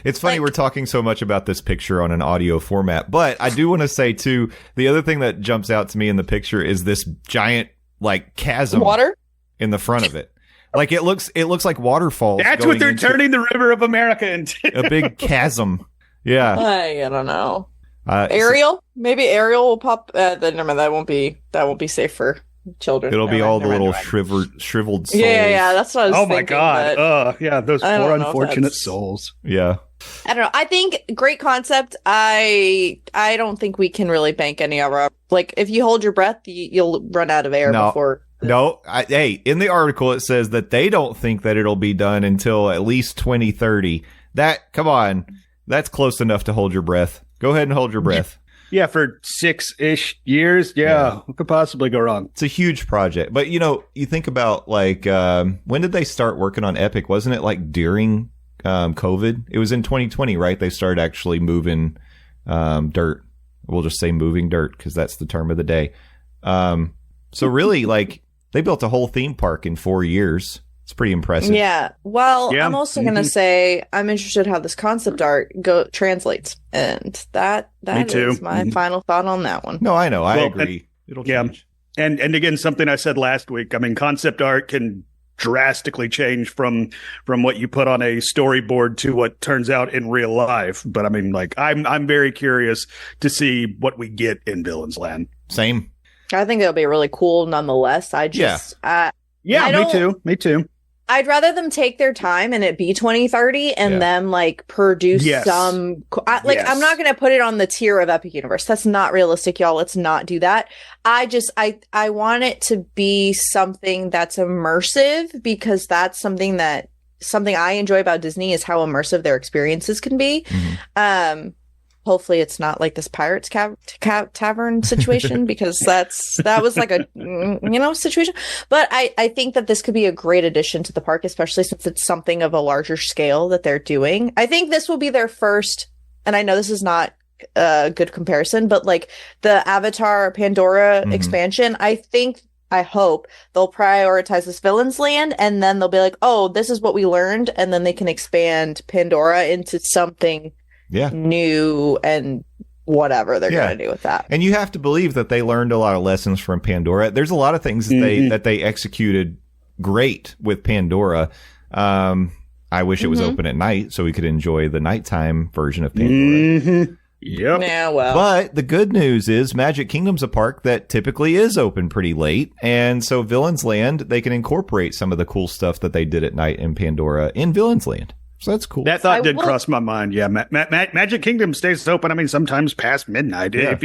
It's funny, we're talking so much about this picture on an audio format, but I do want to say too, the other thing that jumps out to me in the picture is this giant like chasm water in the front of it. Like it looks like waterfalls. That's what they're turning the River of America into. A big chasm. Yeah. I don't know. Ariel? Maybe Ariel will pop. Never mind. That won't be safe for children. It'll be all the little shriveled souls. Yeah. That's what I was thinking. Oh my god. Yeah. Those poor unfortunate souls. Yeah. I don't know. I think great concept. I don't think we can really bank any of our, like, if you hold your breath, you'll run out of air before. No, in the article it says that they don't think that it'll be done until at least 2030. Come on, that's close enough to hold your breath. Go ahead and hold your breath. Yeah, for 6-ish years. Yeah, what could possibly go wrong? It's a huge project. But, you think about, like, when did they start working on Epic? Wasn't it, like, during COVID? It was in 2020, right? They started actually moving dirt. We'll just say moving dirt because that's the term of the day. So really, like, they built a whole theme park in 4 years. It's pretty impressive. Yeah. Well, I'm also going to say I'm interested how this concept art translates. And that is my final thought on that one. No, I know. I agree. It'll change. And again, something I said last week. I mean, concept art can drastically change from what you put on a storyboard to what turns out in real life. But I mean, like, I'm very curious to see what we get in Villains Land. Same. I think it'll be really cool nonetheless. Me too. I'd rather them take their time and it be 2030 and them like produce some, I'm not going to put it on the tier of Epic Universe. That's not realistic, y'all. Let's not do that. I want it to be something that's immersive, because that's something I enjoy about Disney is how immersive their experiences can be. Mm-hmm. Hopefully it's not like this Pirates Tavern situation, because that was like a, situation. But I think that this could be a great addition to the park, especially since it's something of a larger scale that they're doing. I think this will be their first, and I know this is not a good comparison, but like the Avatar Pandora expansion, I hope they'll prioritize this Villains Land, and then they'll be like, oh, this is what we learned. And then they can expand Pandora into something new and whatever they're going to do with that. And you have to believe that they learned a lot of lessons from Pandora. There's a lot of things that they executed great with Pandora. I wish it was open at night so we could enjoy the nighttime version of Pandora. Yep. Yeah, well. But the good news is Magic Kingdom's a park that typically is open pretty late. And so Villains Land, they can incorporate some of the cool stuff that they did at night in Pandora in Villains Land. So that's cool. That thought did cross my mind. Yeah, Magic Kingdom stays open. I mean, sometimes past midnight. Yeah.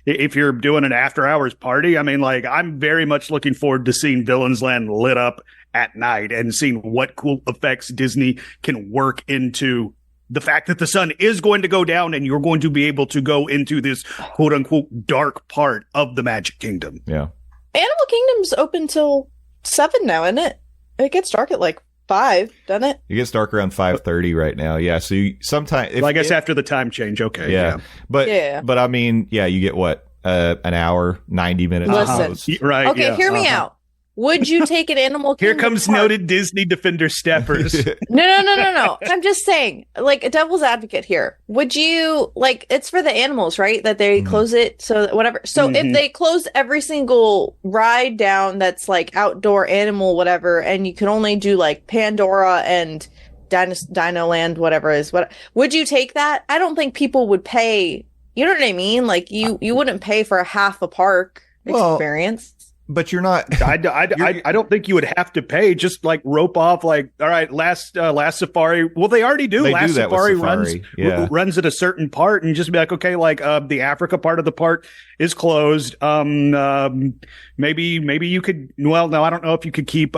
If you're doing an after hours party, I mean, like I'm very much looking forward to seeing Villains Land lit up at night and seeing what cool effects Disney can work into the fact that the sun is going to go down and you're going to be able to go into this quote unquote dark part of the Magic Kingdom. Yeah. Animal Kingdom's open till 7 now, isn't it? It gets dark at like 5, doesn't it? It gets dark around 5:30 right now. Yeah. So sometimes, well, I guess after the time change. Okay. Yeah. But I mean, yeah, you get what? An hour, 90 minutes. Listen. Right. Okay. Hear me out. Would you take an Animal Kingdom? Here comes park? Noted Disney defender Stephers. No. I'm just saying, like a devil's advocate here. Would you like? It's for the animals, right? That they close it, so whatever. So if they close every single ride down that's like outdoor animal, whatever, and you can only do like Pandora and Dino Land, whatever is what, would you take that? I don't think people would pay. You know what I mean? Like you wouldn't pay for a half a park experience. But you're not. I don't think you would have to pay. Just like rope off, like, all right, last safari. Well, they already do. Last safari runs at a certain part, and just be like, okay, like the Africa part of the park is closed. Maybe you could. Well, no, I don't know if you could keep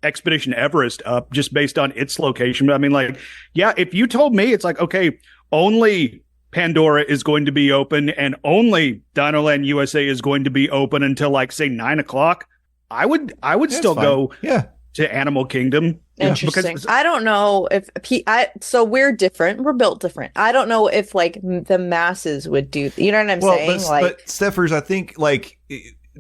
Expedition Everest up just based on its location. But I mean, like, yeah, if you told me it's like, okay, only Pandora is going to be open and only Dinoland USA is going to be open until like say 9 o'clock, I would still go to Animal Kingdom. Interesting. I don't know if so we're different. We're built different. I don't know if like the masses would do. You know what I'm saying? But Stephers, I think like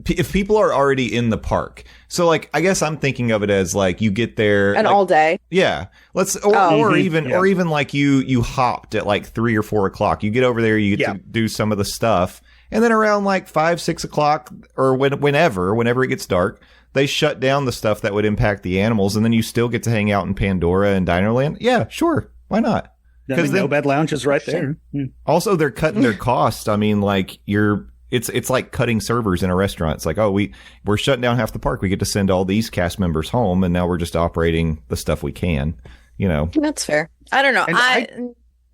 if people are already in the park, so like I guess I'm thinking of it as like you get there and like, all day. Yeah, or even like you hopped at like 3 or 4 o'clock. You get over there, you get to do some of the stuff, and then around like 5, 6 o'clock or whenever it gets dark, they shut down the stuff that would impact the animals, and then you still get to hang out in Pandora and Dinoland. Yeah, sure, why not? Because No Bed Lounge is right there. Also, they're cutting their costs. I mean, like It's like cutting servers in a restaurant. It's like, oh, we're shutting down half the park. We get to send all these cast members home, and now we're just operating the stuff we can. You know, that's fair. I don't know.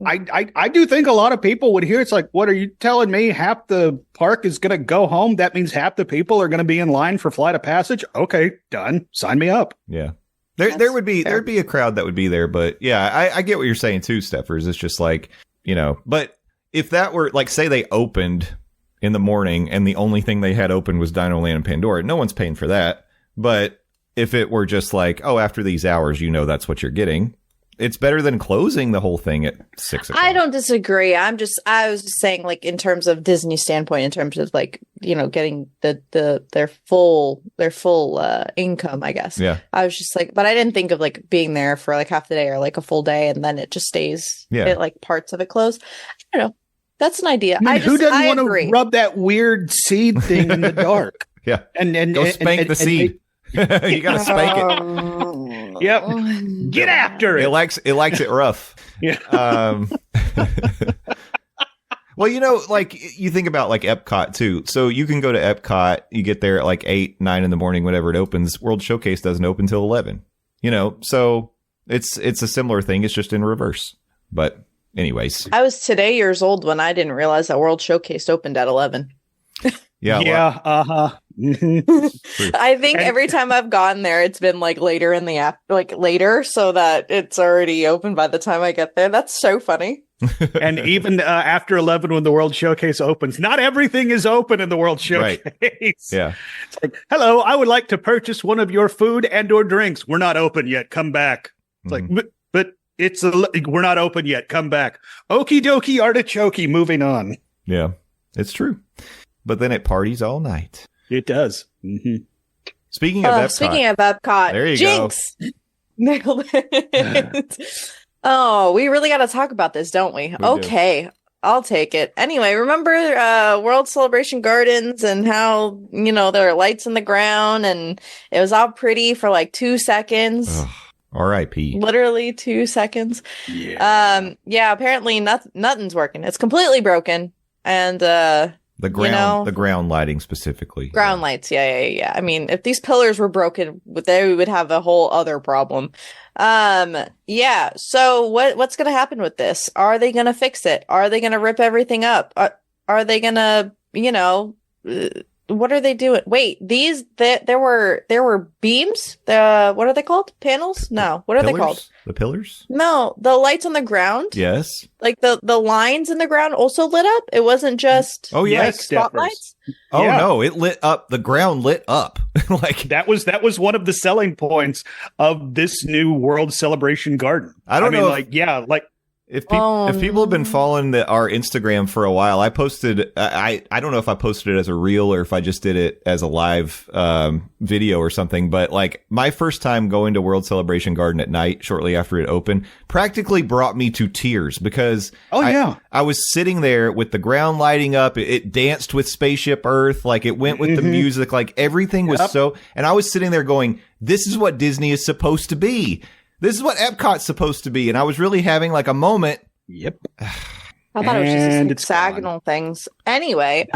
I do think a lot of people would hear it's like, what are you telling me? Half the park is going to go home. That means half the people are going to be in line for Flight of Passage. Okay, done. Sign me up. Yeah, there'd be a crowd that would be there, but yeah, I get what you're saying too, Stephers. It's just like, you know, but if that were like, say they opened in the morning and the only thing they had open was Dinoland and Pandora, no one's paying for that. But if it were just like, oh, after these hours, you know that's what you're getting, it's better than closing the whole thing at 6 o'clock. I don't disagree. I was just saying, like, in terms of Disney's standpoint, in terms of like, you know, getting their full income, I guess. Yeah. I was just like, but I didn't think of like being there for like half the day or like a full day and then it just stays. Yeah. Like parts of it closed. I don't know. That's an idea. I mean, who doesn't want to rub that weird seed thing in the dark? Yeah. And go spank the seed. You got to spank it. Yep. Get after it. It likes it rough. Yeah. Well, you know, like you think about like Epcot too. So you can go to Epcot, you get there at like 8, 9 in the morning, whenever it opens. World Showcase doesn't open till 11. You know, so it's a similar thing. It's just in reverse. But anyways, I was today years old when I didn't realize that World Showcase opened at 11. Yeah. I think every time I've gone there, it's been like later in the app, like later, so that it's already open by the time I get there. That's so funny. And even after 11, when the World Showcase opens, not everything is open in the World Showcase. Right. Yeah. It's like, hello, I would like to purchase one of your food and or drinks. We're not open yet. Come back. It's like, but we're not open yet. Come back. Okie dokie artichoke. Moving on. Yeah, it's true. But then it parties all night. It does. Mm-hmm. Speaking of Epcot, there you Jinx. Go. Nailed it. Oh, we really got to talk about this, don't we? Okay, I'll take it. Anyway, remember World Celebration Gardens and how, you know, there are lights in the ground and it was all pretty for like 2 seconds. Ugh. R.I.P. Literally 2 seconds. Yeah. Yeah. Apparently, nothing's working. It's completely broken, and the ground lighting specifically. Ground lights. Yeah. I mean, if these pillars were broken, they would have a whole other problem. Yeah. So what's going to happen with this? Are they going to fix it? Are they going to rip everything up? Are they going to, what are they doing? Wait, there were beams. What are they called? Panels? No. What are they called? The pillars? No, the lights on the ground. Yes. Like the lines in the ground also lit up. It wasn't just yes, spotlights. Oh Yeah. no, it lit up. The ground lit up. Like that was one of the selling points of this new World Celebration Garden. I don't know. If people have been following our Instagram for a while, I posted. I don't know if I posted it as a reel or if I just did it as a live video or something. But like my first time going to World Celebration Garden at night, shortly after it opened, practically brought me to tears because I was sitting there with the ground lighting up. It danced with Spaceship Earth, like it went with the music, like everything was so. And I was sitting there going, "This is what Disney is supposed to be. This is what Epcot's supposed to be." And I was really having like a moment. Yep. I thought it was just hexagonal things. Anyway,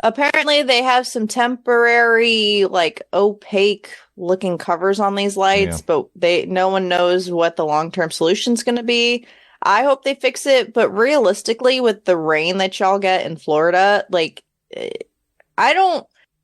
apparently they have some temporary, like opaque looking covers on these lights, but no one knows what the long-term solution is going to be. I hope they fix it, but realistically, with the rain that y'all get in Florida, like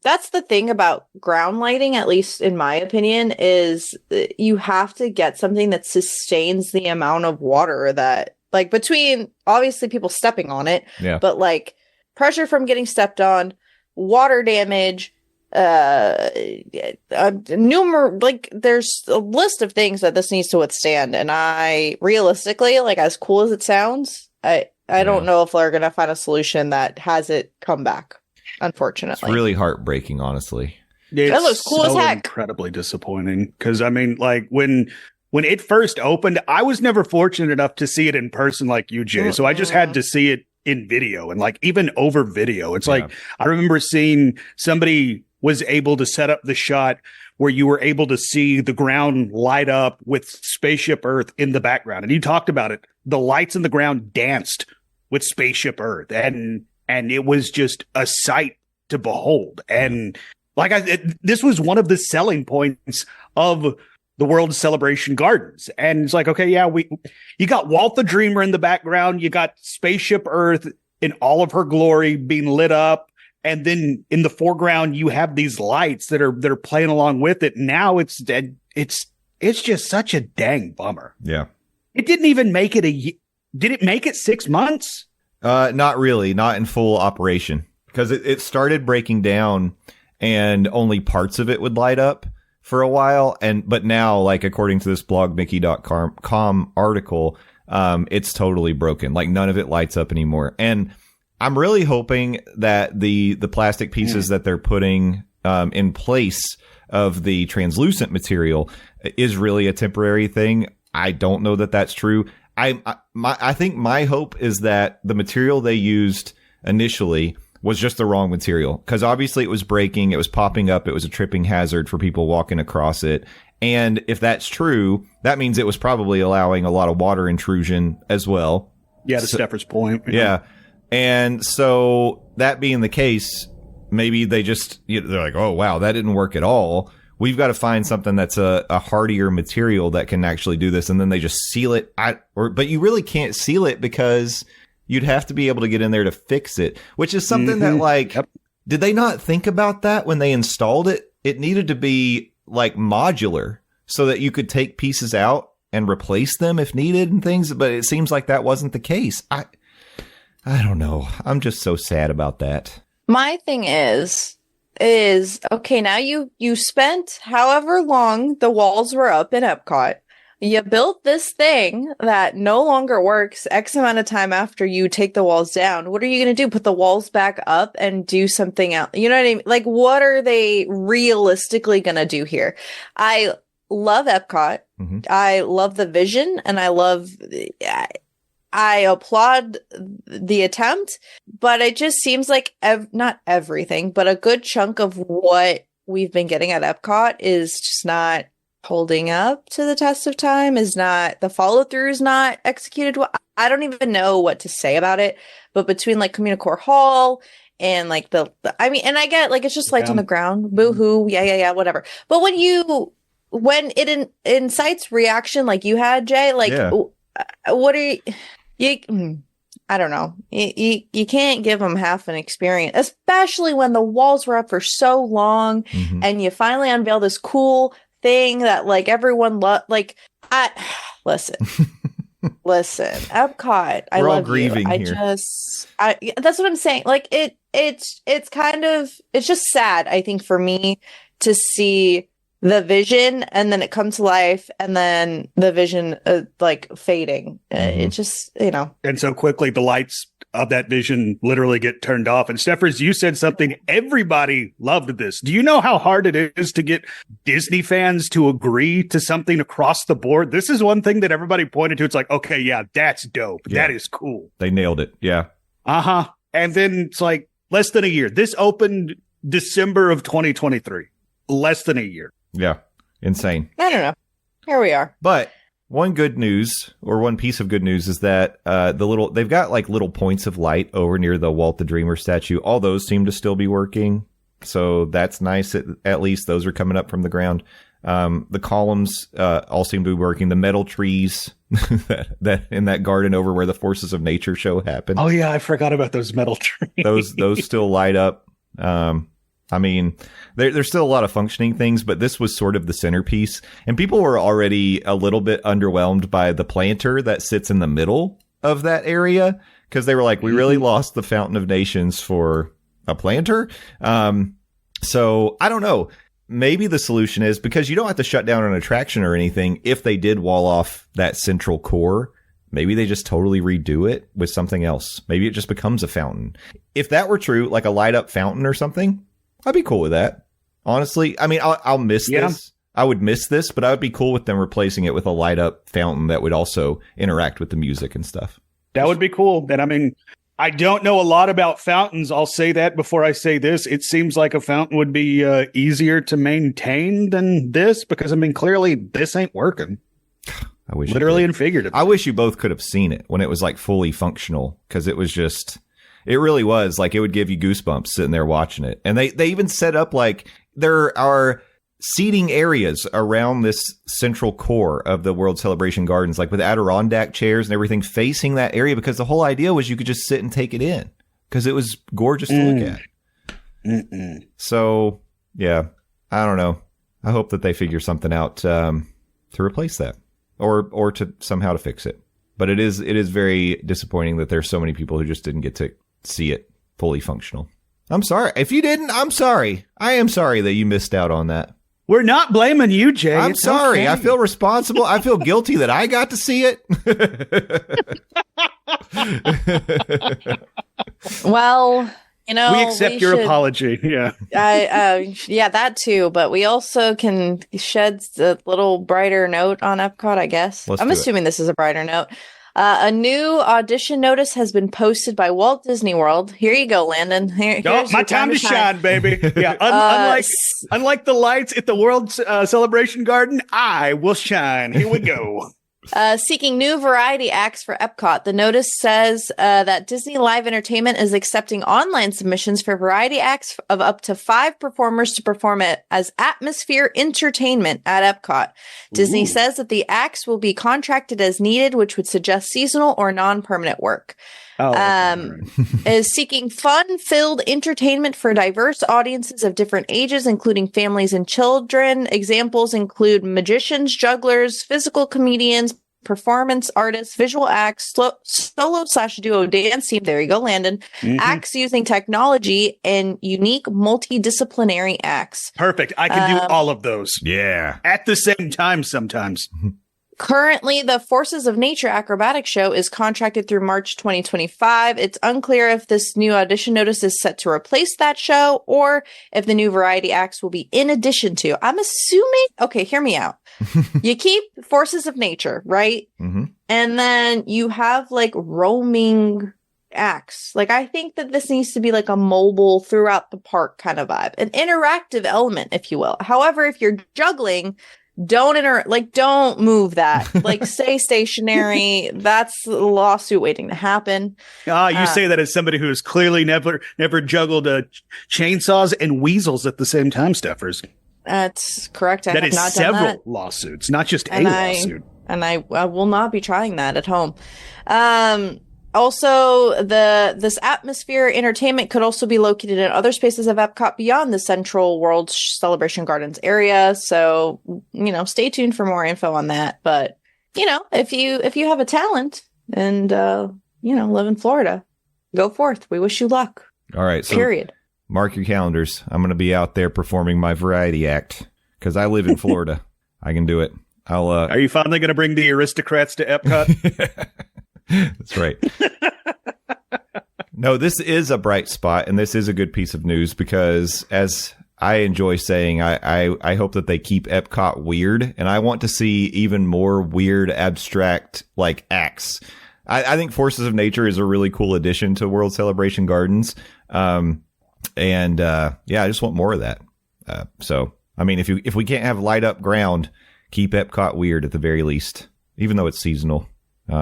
that's the thing about ground lighting, at least in my opinion, is you have to get something that sustains the amount of water that, like, between obviously people stepping on it, but like pressure from getting stepped on, water damage, there's a list of things that this needs to withstand. And I realistically, like, as cool as it sounds, I don't know if they're going to find a solution that has it come back. Unfortunately, it's really heartbreaking, honestly. It looks cool as heck. Incredibly disappointing because I mean, like when it first opened, I was never fortunate enough to see it in person like you, Jay. So I just had to see it in video and like even over video. It's like I remember seeing somebody was able to set up the shot where you were able to see the ground light up with Spaceship Earth in the background, and you talked about it. The lights in the ground danced with Spaceship Earth, and it was just a sight to behold. And like this was one of the selling points of the World Celebration Gardens. And it's like, okay, you got Walt the Dreamer in the background. You got Spaceship Earth in all of her glory being lit up. And then in the foreground, you have these lights that are playing along with it. Now it's just such a dang bummer. Yeah. It didn't even make it did it make it 6 months? Not really, not in full operation, because it started breaking down and only parts of it would light up for a while. But now, like, according to this blogmickey.com article, it's totally broken. Like, none of it lights up anymore. And I'm really hoping that the plastic pieces that they're putting in place of the translucent material is really a temporary thing. I don't know that that's true. I think my hope is that the material they used initially was just the wrong material, because obviously it was breaking, it was popping up, it was a tripping hazard for people walking across it. And if that's true, that means it was probably allowing a lot of water intrusion as well. Yeah, to Stephers' point. Yeah. And so that being the case, maybe they just, they're like, oh, wow, that didn't work at all. We've got to find something that's a hardier material that can actually do this. And then they just seal it. But you really can't seal it because you'd have to be able to get in there to fix it, which is something that, like, did they not think about that when they installed it? It needed to be like modular so that you could take pieces out and replace them if needed and things. But it seems like that wasn't the case. I don't know. I'm just so sad about that. My thing is okay, now you spent however long the walls were up in Epcot. You built this thing that no longer works X amount of time after you take the walls down. What are you going to do? Put the walls back up and do something else? You know what I mean? Like, what are they realistically going to do here? I love Epcot. Mm-hmm. I love the vision, and I applaud the attempt, but it just seems like not everything, but a good chunk of what we've been getting at Epcot is just not holding up to the test of time, the follow through is not executed well. I don't even know what to say about it, but between like Communicore Hall and like and I get like, it's just lights on the ground, boo hoo. Yeah, whatever. But when you when it incites reaction like you had, Jay, like, what are you I don't know. You can't give them half an experience, especially when the walls were up for so long and you finally unveil this cool thing that like everyone listen, Epcot. I We're all love grieving you. here. That's what I'm saying. Like it's just sad, I think, for me to see the vision and then it comes to life and then the vision like fading. It just, and so quickly the lights of that vision literally get turned off. And Stephers, you said something, everybody loved this. Do you know how hard it is to get Disney fans to agree to something across the board? This is one thing that everybody pointed to. It's like, okay, yeah, that's dope. Yeah. That is cool. They nailed it. Yeah. And then it's like less than a year. This opened December of 2023. Less than a year. Yeah. Insane. I don't know. Here we are. But one good news, or one piece of good news, is that they've got like little points of light over near the Walt the Dreamer statue. All those seem to still be working. So that's nice. At least those are coming up from the ground. The columns all seem to be working. The metal trees that in that garden over where the Forces of Nature show happened. Oh yeah, I forgot about those metal trees. Those still light up. I mean, there's still a lot of functioning things, but this was sort of the centerpiece. And people were already a little bit underwhelmed by the planter that sits in the middle of that area, because they were like, we really lost the Fountain of Nations for a planter. So I don't know. Maybe the solution is, because you don't have to shut down an attraction or anything, if they did wall off that central core, maybe they just totally redo it with something else. Maybe it just becomes a fountain. If that were true, like a light up fountain or something, I'd be cool with that. Honestly, I mean, I'll miss this. I would miss this, but I would be cool with them replacing it with a light up fountain that would also interact with the music and stuff. That would be cool. And I mean, I don't know a lot about fountains. I'll say that before I say this. It seems like a fountain would be easier to maintain than this, because I mean, clearly this ain't working. I wish literally and figuratively. I wish you both could have seen it when it was like fully functional, because it was just. It really was like, it would give you goosebumps sitting there watching it. And they even set up like there are seating areas around this central core of the World Celebration Gardens, like with Adirondack chairs and everything facing that area, because the whole idea was you could just sit and take it in because it was gorgeous to look at. So, yeah, I don't know. I hope that they figure something out to replace that or to somehow to fix it. But it is very disappointing that there's so many people who just didn't get to see it fully functional. I'm sorry. If you didn't, I'm sorry. I am sorry that you missed out on that. We're not blaming you, Jay. I'm it's sorry. Okay. I feel responsible. I feel guilty that I got to see it. Well, we accept your apology. Yeah. Yeah, that too. But we also can shed a little brighter note on Epcot, I guess. I'm assuming this is a brighter note. A new audition notice has been posted by Walt Disney World. Here you go, Landon. Here's my time to shine, baby. Yeah. Unlike the lights at the World Celebration Garden, I will shine. Here we go. Seeking new variety acts for Epcot. The notice says that Disney Live Entertainment is accepting online submissions for variety acts of up to 5 performers to perform it as atmosphere entertainment at Epcot. Disney says that the acts will be contracted as needed, which would suggest seasonal or non-permanent work. Is seeking fun-filled entertainment for diverse audiences of different ages, including families and children. Examples include magicians, jugglers, physical comedians, performance artists, visual acts, solo/duo dance team. There you go, Landon. Acts using technology and unique multidisciplinary acts. Perfect. I can do all of those. Yeah. At the same time sometimes. Currently, the Forces of Nature acrobatic show is contracted through March 2025. It's unclear if this new audition notice is set to replace that show or if the new variety acts will be in addition to. I'm assuming, okay, hear me out. You keep Forces of Nature, right? And then you have like roaming acts. Like, I think that this needs to be like a mobile throughout the park kind of vibe, an interactive element, if you will. However, if you're juggling, don't move that. Like, stay stationary. That's a lawsuit waiting to happen. You say that as somebody who has clearly never juggled chainsaws and weasels at the same time, Stephers. That's correct. I That have is not several done that. lawsuits, not just And a I- lawsuit. And I will not be trying that at home. Also, this atmosphere entertainment could also be located in other spaces of Epcot beyond the Central World Celebration Gardens area. So, stay tuned for more info on that. But, if you have a talent and, live in Florida, go forth. We wish you luck. All right. So Period. mark your calendars. I'm going to be out there performing my variety act because I live in Florida. I can do it. Are you finally going to bring the aristocrats to Epcot? That's right. No, this is a bright spot, and this is a good piece of news because, as I enjoy saying, I hope that they keep Epcot weird, and I want to see even more weird, abstract, acts. I think Forces of Nature is a really cool addition to World Celebration Gardens, I just want more of that. So, I mean, if we can't have light up ground, keep Epcot weird at the very least, even though it's seasonal.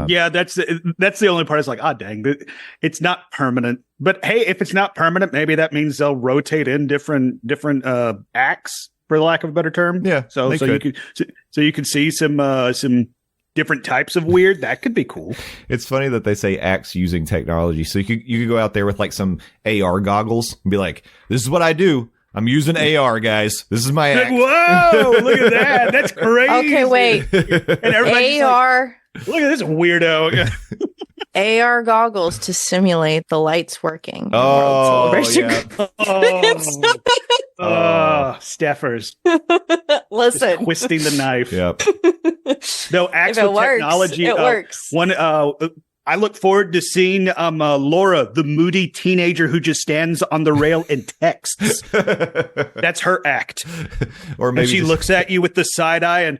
Yeah, that's the only part. It's like, dang, it's not permanent. But hey, if it's not permanent, maybe that means they'll rotate in different acts, for lack of a better term. Yeah, so you can see some different types of weird. That could be cool. It's funny that they say acts using technology. So you could go out there with some AR goggles and be like, "This is what I do. I'm using AR, guys. This is my act." Whoa, look at that. That's crazy. Okay, wait. And everybody's AR. Look at this weirdo. AR goggles to simulate the lights working. Oh, World Celebration. Stephers. Listen. Just twisting the knife. Yep. Though actual technology, it works. I look forward to seeing Laura, the moody teenager who just stands on the rail and texts. That's her act. Or maybe and she looks at you with the side eye and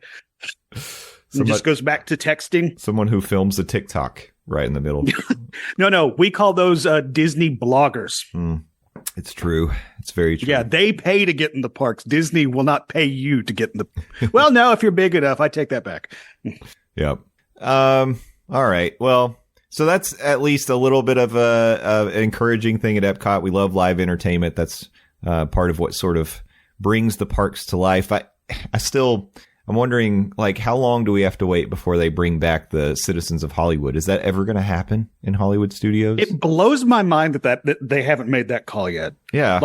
just goes back to texting. Someone who films a TikTok right in the middle. No, we call those Disney bloggers. It's true. It's very true. Yeah, they pay to get in the parks. Disney will not pay you to get in the. Well, no, if you're big enough, I take that back. Yep. All right. Well, so that's at least a little bit of an encouraging thing at Epcot. We love live entertainment. That's part of what sort of brings the parks to life. I'm wondering, how long do we have to wait before they bring back the Citizens of Hollywood? Is that ever going to happen in Hollywood Studios? It blows my mind that they haven't made that call yet. Yeah.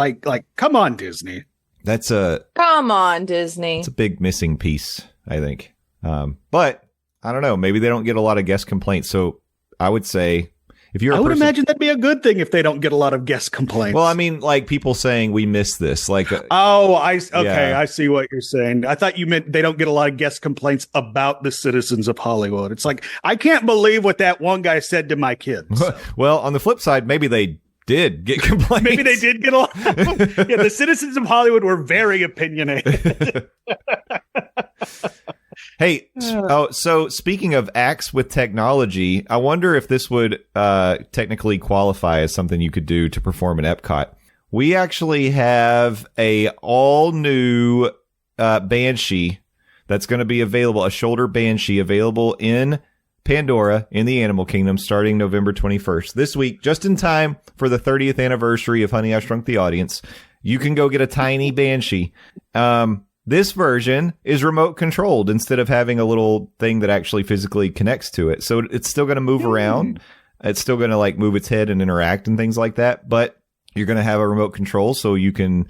Come on, Disney. Come on, Disney. It's a big missing piece, I think. But I don't know. Maybe they don't get a lot of guest complaints. So I would say, if you're I would imagine that'd be a good thing if they don't get a lot of guest complaints. Well, I mean, people saying we miss this, I see what you're saying. I thought you meant they don't get a lot of guest complaints about the Citizens of Hollywood. It's like, I can't believe what that one guy said to my kids. Well, on the flip side, maybe they did get complaints. Maybe they did get a lot. Yeah, the Citizens of Hollywood were very opinionated. Hey, so speaking of acts with technology, I wonder if this would technically qualify as something you could do to perform at Epcot. We actually have a all-new banshee that's going to be available, a shoulder banshee available in Pandora in the Animal Kingdom starting November 21st. This week, just in time for the 30th anniversary of Honey, I Shrunk the Audience, you can go get a tiny banshee. This version is remote controlled instead of having a little thing that actually physically connects to it. So it's still going to move around. It's still going to move its head and interact and things like that. But you're going to have a remote control so you can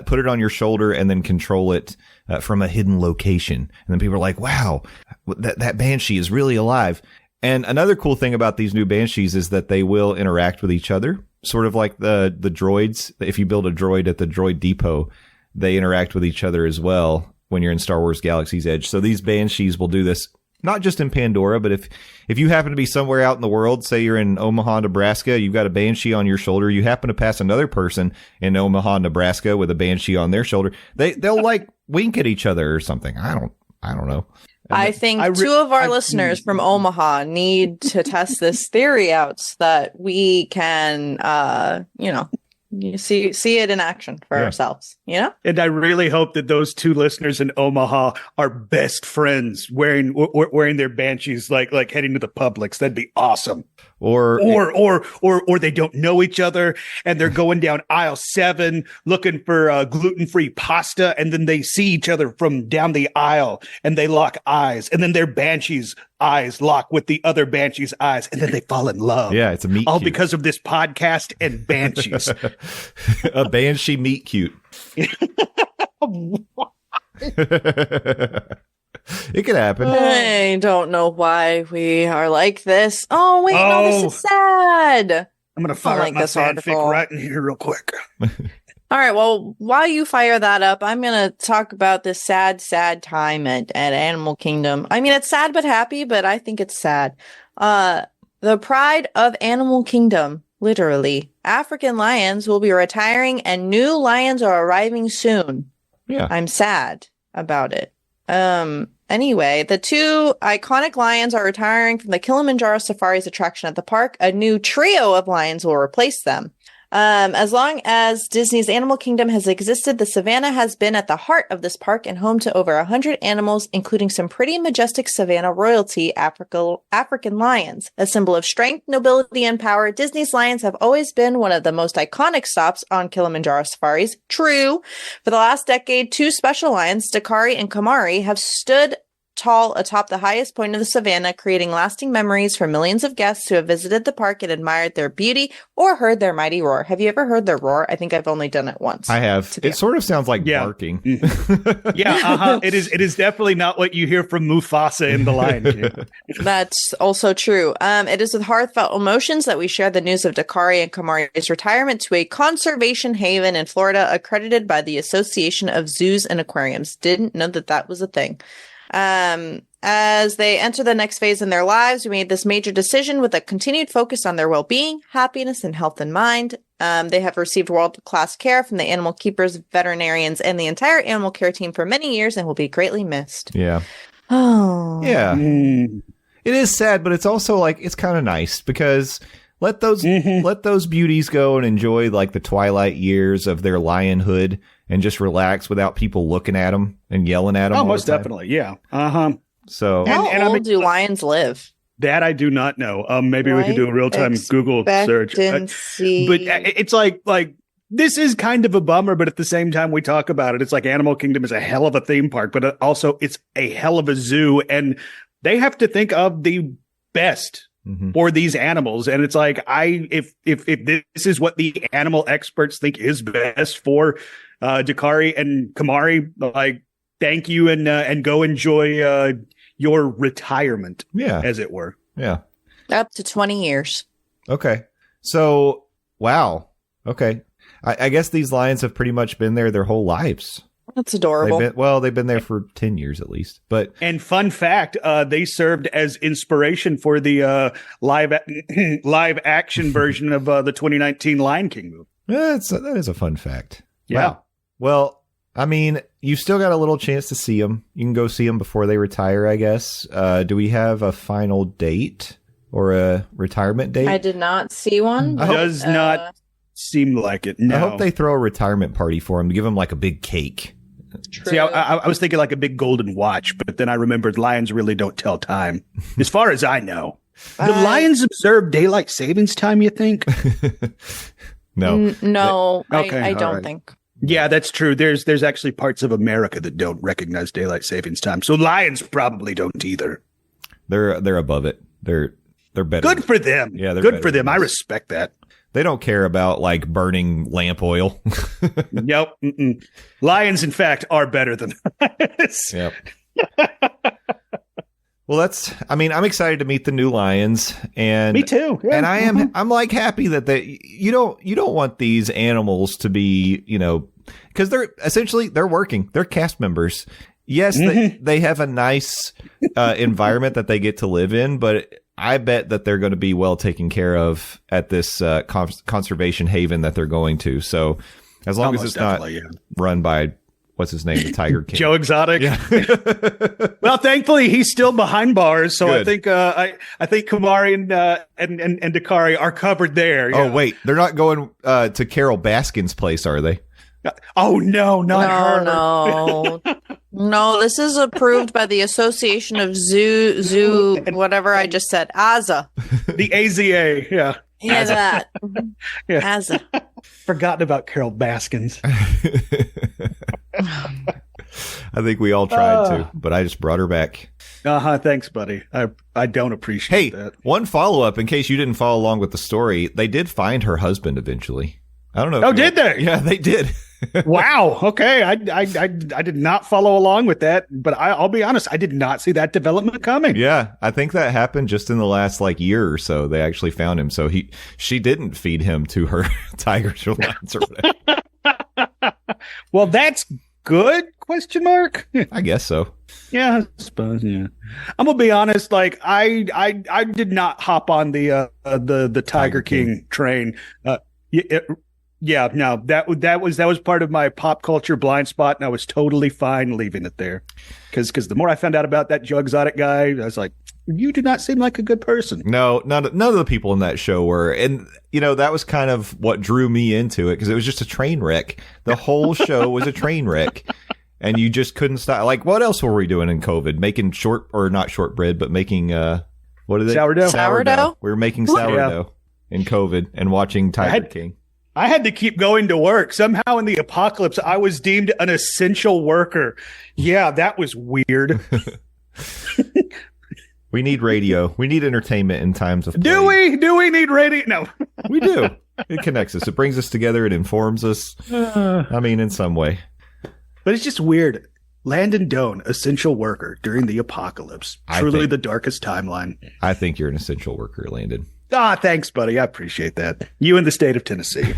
put it on your shoulder and then control it from a hidden location. And then people are like, wow, that banshee is really alive. And another cool thing about these new banshees is that they will interact with each other, sort of like the droids. If you build a droid at the Droid Depot, they interact with each other as well when you're in Star Wars Galaxy's Edge. So these banshees will do this not just in Pandora, but if you happen to be somewhere out in the world, say you're in Omaha, Nebraska, you've got a banshee on your shoulder, you happen to pass another person in Omaha, Nebraska with a banshee on their shoulder, they'll wink at each other or something. I don't know. I think two of our listeners from Omaha need to test this theory out so that we can, you see it in action for ourselves, And I really hope that those two listeners in Omaha are best friends wearing their banshees, like heading to the Publix. That'd be awesome. or they don't know each other and they're going down aisle 7 looking for gluten-free pasta, and then they see each other from down the aisle and they lock eyes, and then their banshees eyes lock with the other banshee's eyes, and then they fall in love. Yeah, it's a meet all cute. because of this podcast and banshees. A banshee meet cute. It could happen. I don't know why we are like this. Oh, wait, no, this is sad. I'm going to fire up my this fanfic article right in here real quick. All right, well, while you fire that up, I'm going to talk about this sad, sad time at Animal Kingdom. I mean, it's sad but happy, but I think it's sad. The pride of Animal Kingdom, literally. African lions will be retiring and new lions are arriving soon. Yeah. I'm sad about it. Anyway, the 2 iconic lions are retiring from the Kilimanjaro Safaris attraction at the park. A new trio of lions will replace them. As long as Disney's Animal Kingdom has existed, the savannah has been at the heart of this park and home to over 100 animals, including some pretty majestic savannah royalty African lions. A symbol of strength, nobility, and power, Disney's lions have always been one of the most iconic stops on Kilimanjaro safaris. True. For the last decade, 2 special lions, Dakari and Kamari, have stood tall atop the highest point of the savannah, creating lasting memories for millions of guests who have visited the park and admired their beauty or heard their mighty roar. Have you ever heard their roar? I think I've only done it once. I have. It sort of sounds like barking. Yeah, It is definitely not what you hear from Mufasa in The Lion King. That's also true. It is with heartfelt emotions that we share the news of Dakari and Kamari's retirement to a conservation haven in Florida, accredited by the Association of Zoos and Aquariums. Didn't know that was a thing. As they enter the next phase in their lives, we made this major decision with a continued focus on their well-being, happiness, and health in mind. They have received world-class care from the animal keepers, veterinarians, and the entire animal care team for many years and will be greatly missed. Yeah. Oh. Yeah. It is sad, but it's also like, it's kind of nice because let those beauties go and enjoy like the twilight years of their lionhood and just relax without people looking at them and yelling at them. Oh, most definitely. Yeah. So how old do lions live? That I do not know. Maybe we could do a real-time Google search. But it's like this is kind of a bummer, but at the same time we talk about it. It's like Animal Kingdom is a hell of a theme park, but also it's a hell of a zoo, and they have to think of the best for these animals. And it's like, if this is what the animal experts think is best for Dakari and Kamari, like, thank you, and go enjoy your retirement, as it were. Yeah. Up to 20 years. Okay. So, wow. Okay. I guess these lions have pretty much been there their whole lives. That's adorable. They've been there for 10 years at least. And fun fact, they served as inspiration for the live action version of the 2019 Lion King movie. That is a fun fact. Yeah. Wow. Well, I mean, you've still got a little chance to see them. You can go see them before they retire, I guess. Do we have a final date or a retirement date? I did not see one. Does not seem like it. No. I hope they throw a retirement party for him to give him like a big cake. True. See, I was thinking like a big golden watch, but then I remembered lions really don't tell time, as far as I know. Do lions observe daylight savings time, you think? No. No, Okay, I don't right. think. Yeah, that's true. There's actually parts of America that don't recognize daylight savings time. So lions probably don't either. They're above it. They're better. Good for them. Yeah, they're good better for them. than I us. respect that. They don't care about like burning lamp oil. Nope. Mm-mm. Lions, in fact, are better than us. Yep. Well, I'm excited to meet the new lions, and Me too. Yeah. and I'm like happy that you don't want these animals to be, because they're working. They're cast members. Yes, they have a nice environment that they get to live in, but I bet that they're going to be well taken care of at this conservation haven that they're going to. So as long as it's not run by, what's his name, the Tiger King, Joe Exotic. Yeah. Well, thankfully he's still behind bars, so Good. I think Kamari and Dakari are covered there. Oh yeah. wait, they're not going to Carol Baskin's place, are they? Oh no, not her. No. No, this is approved by the Association of Zoo, whatever I just said. AZA. The AZA, yeah. Yeah, that. Yeah. AZA. Forgotten about Carol Baskins. I think we all tried to, but I just brought her back. Thanks, buddy. I don't appreciate that. One follow-up, in case you didn't follow along with the story, they did find her husband eventually. I don't know. Oh, did they? Yeah, they did. Wow. Okay. I did not follow along with that, but I'll be honest, I did not see that development coming. Yeah, I think that happened just in the last year or so. They actually found him. So she didn't feed him to her tigers or lions or whatever. Well, that's good? Question mark. I guess so. Yeah, I suppose. Yeah, I'm gonna be honest. I did not hop on the Tiger King train. Yeah, no, that was part of my pop culture blind spot, and I was totally fine leaving it there. Because the more I found out about that Joe Exotic guy, I was like, you do not seem like a good person. No, none of the people in that show were. And, that was kind of what drew me into it, because it was just a train wreck. The whole show was a train wreck. And you just couldn't stop. What else were we doing in COVID? Making not shortbread, but making, what is it? Sourdough? We were making sourdough in COVID and watching Tiger King. I had to keep going to work. Somehow in the apocalypse, I was deemed an essential worker. Yeah, that was weird. We need radio. We need entertainment in times of plague. Do we need radio? No. We do. It connects us. It brings us together. It informs us. In some way. But it's just weird. Landon Doane, essential worker during the apocalypse. Truly the darkest timeline. I think you're an essential worker, Landon. Thanks, buddy. I appreciate that. You in the state of Tennessee.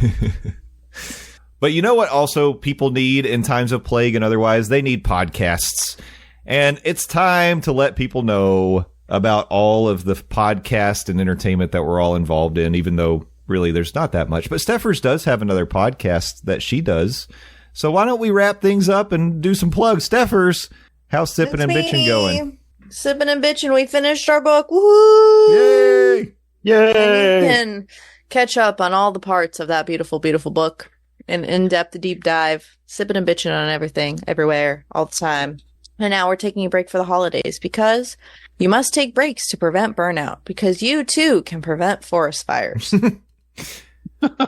But you know what also people need in times of plague and otherwise? They need podcasts. And it's time to let people know about all of the podcast and entertainment that we're all involved in, even though really there's not that much. But Stephers does have another podcast that she does. So why don't we wrap things up and do some plugs? Stephers, how's Sippin' and Bitchin' going? Sippin' and Bitchin'. We finished our book. Woo! Yay! Yay! And you can catch up on all the parts of that beautiful, beautiful book. An in-depth, deep dive. Sippin' and bitchin' on everything, everywhere, all the time. And now we're taking a break for the holidays because you must take breaks to prevent burnout, because you too can prevent forest fires.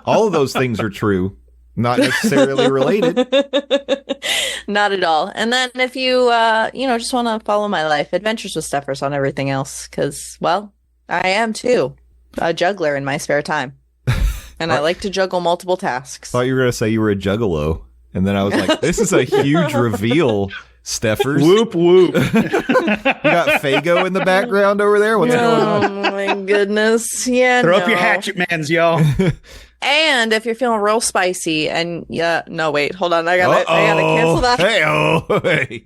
All of those things are true. Not necessarily related. Not at all. And then if you, just want to follow my life, Adventures with Stephers on everything else, because, well, I am too a juggler in my spare time. And I like to juggle multiple tasks. Thought you were going to say you were a juggalo. And then I was like, this is a huge reveal, Stephers. Whoop, whoop. You got Fago in the background over there? What's going on? Oh, my goodness. Yeah, Throw up your hatchet mans, y'all. And if you're feeling real spicy and wait, hold on. I gotta cancel that.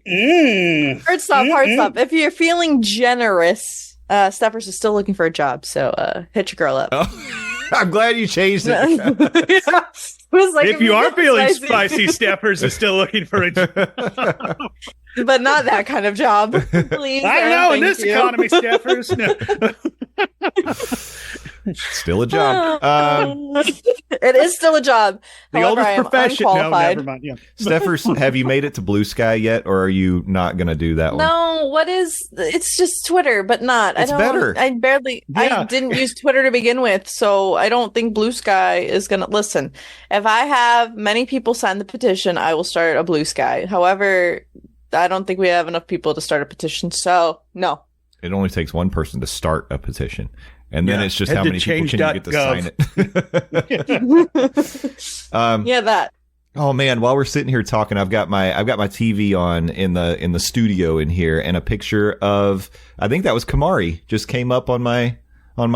Hey. Hard stop. If you're feeling generous, Stephers is still looking for a job. So hit your girl up. Oh. I'm glad you changed it. If you are feeling spicy, Stephers is still looking for a job. But not that kind of job. Please. I know, in this economy, Stephers. No. Still a job. It is still a job. The However, oldest profession. No, never mind. Yeah. Stephers, have you made it to Blue Sky yet, or are you not going to do that one? No, it's just Twitter, but not. It's better. I didn't use Twitter to begin with, so I don't think Blue Sky is going to listen. If I have many people sign the petition, I will start a Blue Sky. However, I don't think we have enough people to start a petition, so no. It only takes one person to start a petition. And then it's just how many people can you get to sign it. That. Oh man, while we're sitting here talking, I've got my TV on in the studio in here, and a picture of, I think that was Kamari just came up on my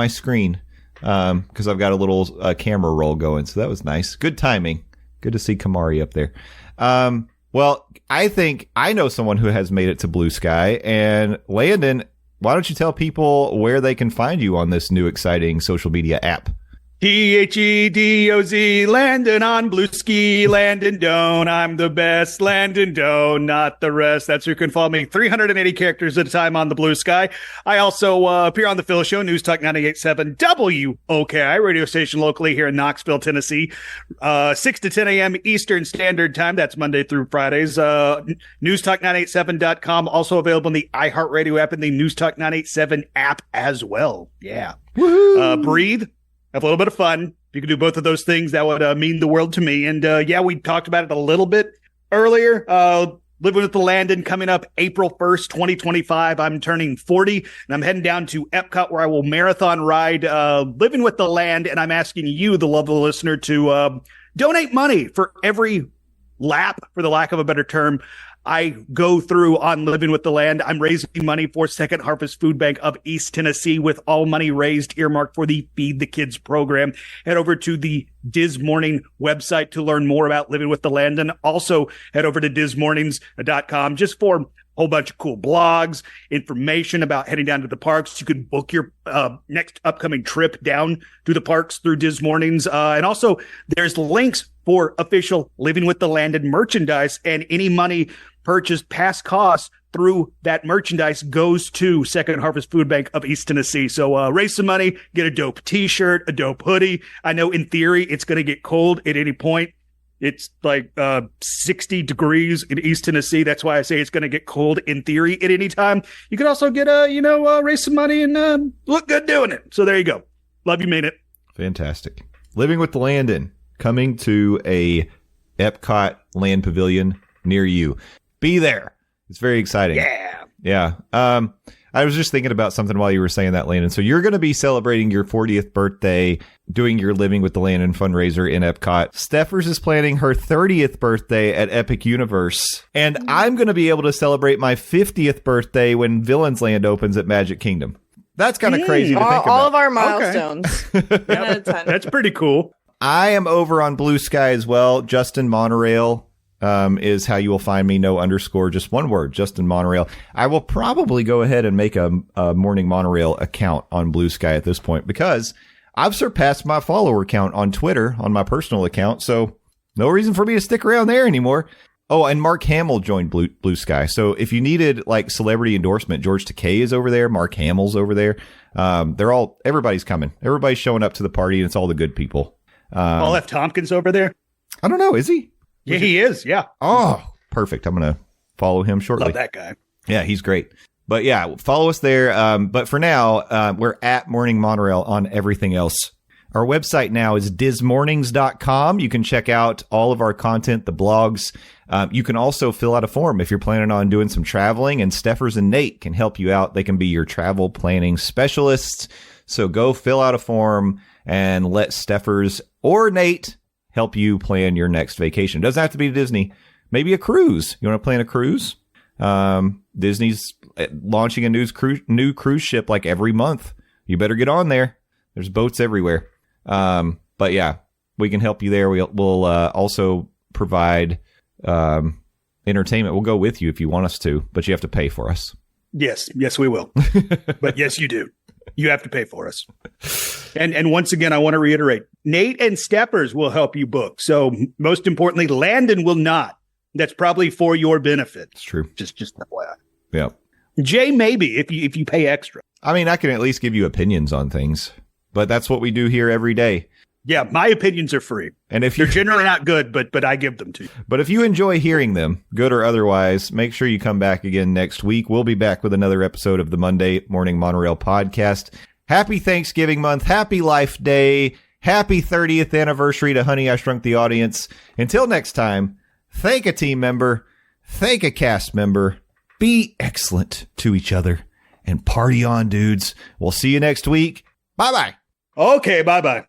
screen. Because I've got a little camera roll going, so that was nice. Good timing. Good to see Kamari up there. Well, I think I know someone who has made it to Blue Sky, and Landon, why don't you tell people where they can find you on this new exciting social media app? THEDOZ, Landon on blue ski, Landon Doane. I'm the best, Landon Doane, not the rest. That's who can follow me. 380 characters at a time on the blue sky. I also appear on the Phil Show, News Talk 98.7 WOKI, radio station locally here in Knoxville, Tennessee. 6 to 10 a.m. Eastern Standard Time. That's Monday through Fridays. Newstalk987.com. Also available in the iHeartRadio app and the News Talk 987 app as well. Yeah. Breathe. Have a little bit of fun. If you could do both of those things, that would mean the world to me. And we talked about it a little bit earlier. Living with the Landon coming up April 1st, 2025. I'm turning 40 and I'm heading down to Epcot where I will marathon ride Living with the Land. And I'm asking you, the lovely listener, to donate money for every lap, for the lack of a better term, I go through on Living with the Land. I'm raising money for Second Harvest Food Bank of East Tennessee, with all money raised earmarked for the Feed the Kids program. Head over to the Diz Morning website to learn more about Living with the Land, and also head over to dizmornings.com just for a whole bunch of cool blogs, information about heading down to the parks. You can book your next upcoming trip down to the parks through Diz Mornings. And also there's links for official Living with the Landon merchandise, and any money purchased past costs through that merchandise goes to Second Harvest Food Bank of East Tennessee. So raise some money, get a dope t-shirt, a dope hoodie. I know in theory it's going to get cold at any point. It's like 60 degrees in East Tennessee. That's why I say it's going to get cold in theory at any time. You could also get raise some money and look good doing it. So there you go. Love you, made it. Fantastic. Living with the Landon, coming to a Epcot Land Pavilion near you. Be there. It's very exciting. Yeah. I was just thinking about something while you were saying that, Landon. So you're going to be celebrating your 40th birthday, doing your Living with the Landon fundraiser in Epcot. Stephers is planning her 30th birthday at Epic Universe. And I'm going to be able to celebrate my 50th birthday when Villains Land opens at Magic Kingdom. That's kind of crazy to think about. All of our milestones. Okay. That's pretty cool. I am over on Blue Sky as well. Justin Monorail is how you will find me. No underscore, just one word, Justin Monorail. I will probably go ahead and make a Morning Monorail account on Blue Sky at this point, because I've surpassed my follower count on Twitter on my personal account. So no reason for me to stick around there anymore. Oh, and Mark Hamill joined Blue Sky. So if you needed like celebrity endorsement, George Takei is over there. Mark Hamill's over there. Everybody's coming. Everybody's showing up to the party, and it's all the good people. Paul F. Tompkins over there. I don't know. Is he? Yeah, he is. Yeah. Oh, perfect. I'm going to follow him shortly. Love that guy. Yeah, he's great. But yeah, follow us there. But for now, we're at Morning Monorail on everything else. Our website now is dizmornings.com. You can check out all of our content, the blogs. You can also fill out a form if you're planning on doing some traveling, and Stephers and Nate can help you out. They can be your travel planning specialists. So go fill out a form and let Stephers or Nate help you plan your next vacation. It doesn't have to be Disney. Maybe a cruise. You want to plan a cruise? Disney's launching a new cruise ship like every month. You better get on there. There's boats everywhere. But yeah, we can help you there. We'll also provide entertainment. We'll go with you if you want us to, but you have to pay for us. Yes, we will. But yes, you do. You have to pay for us. And once again, I want to reiterate, Nate and Stephers will help you book. So most importantly, Landon will not. That's probably for your benefit. It's true. Just FYI. Yeah. Jay, maybe if you pay extra. I mean, I can at least give you opinions on things, but that's what we do here every day. Yeah, my opinions are free. And if they're generally not good, but I give them to you. But if you enjoy hearing them, good or otherwise, make sure you come back again next week. We'll be back with another episode of the Monday Morning Monorail podcast. Happy Thanksgiving month. Happy Life Day. Happy 30th anniversary to Honey, I Shrunk the Audience. Until next time, thank a team member, thank a cast member, be excellent to each other, and party on, dudes. We'll see you next week. Bye-bye. Okay, bye-bye.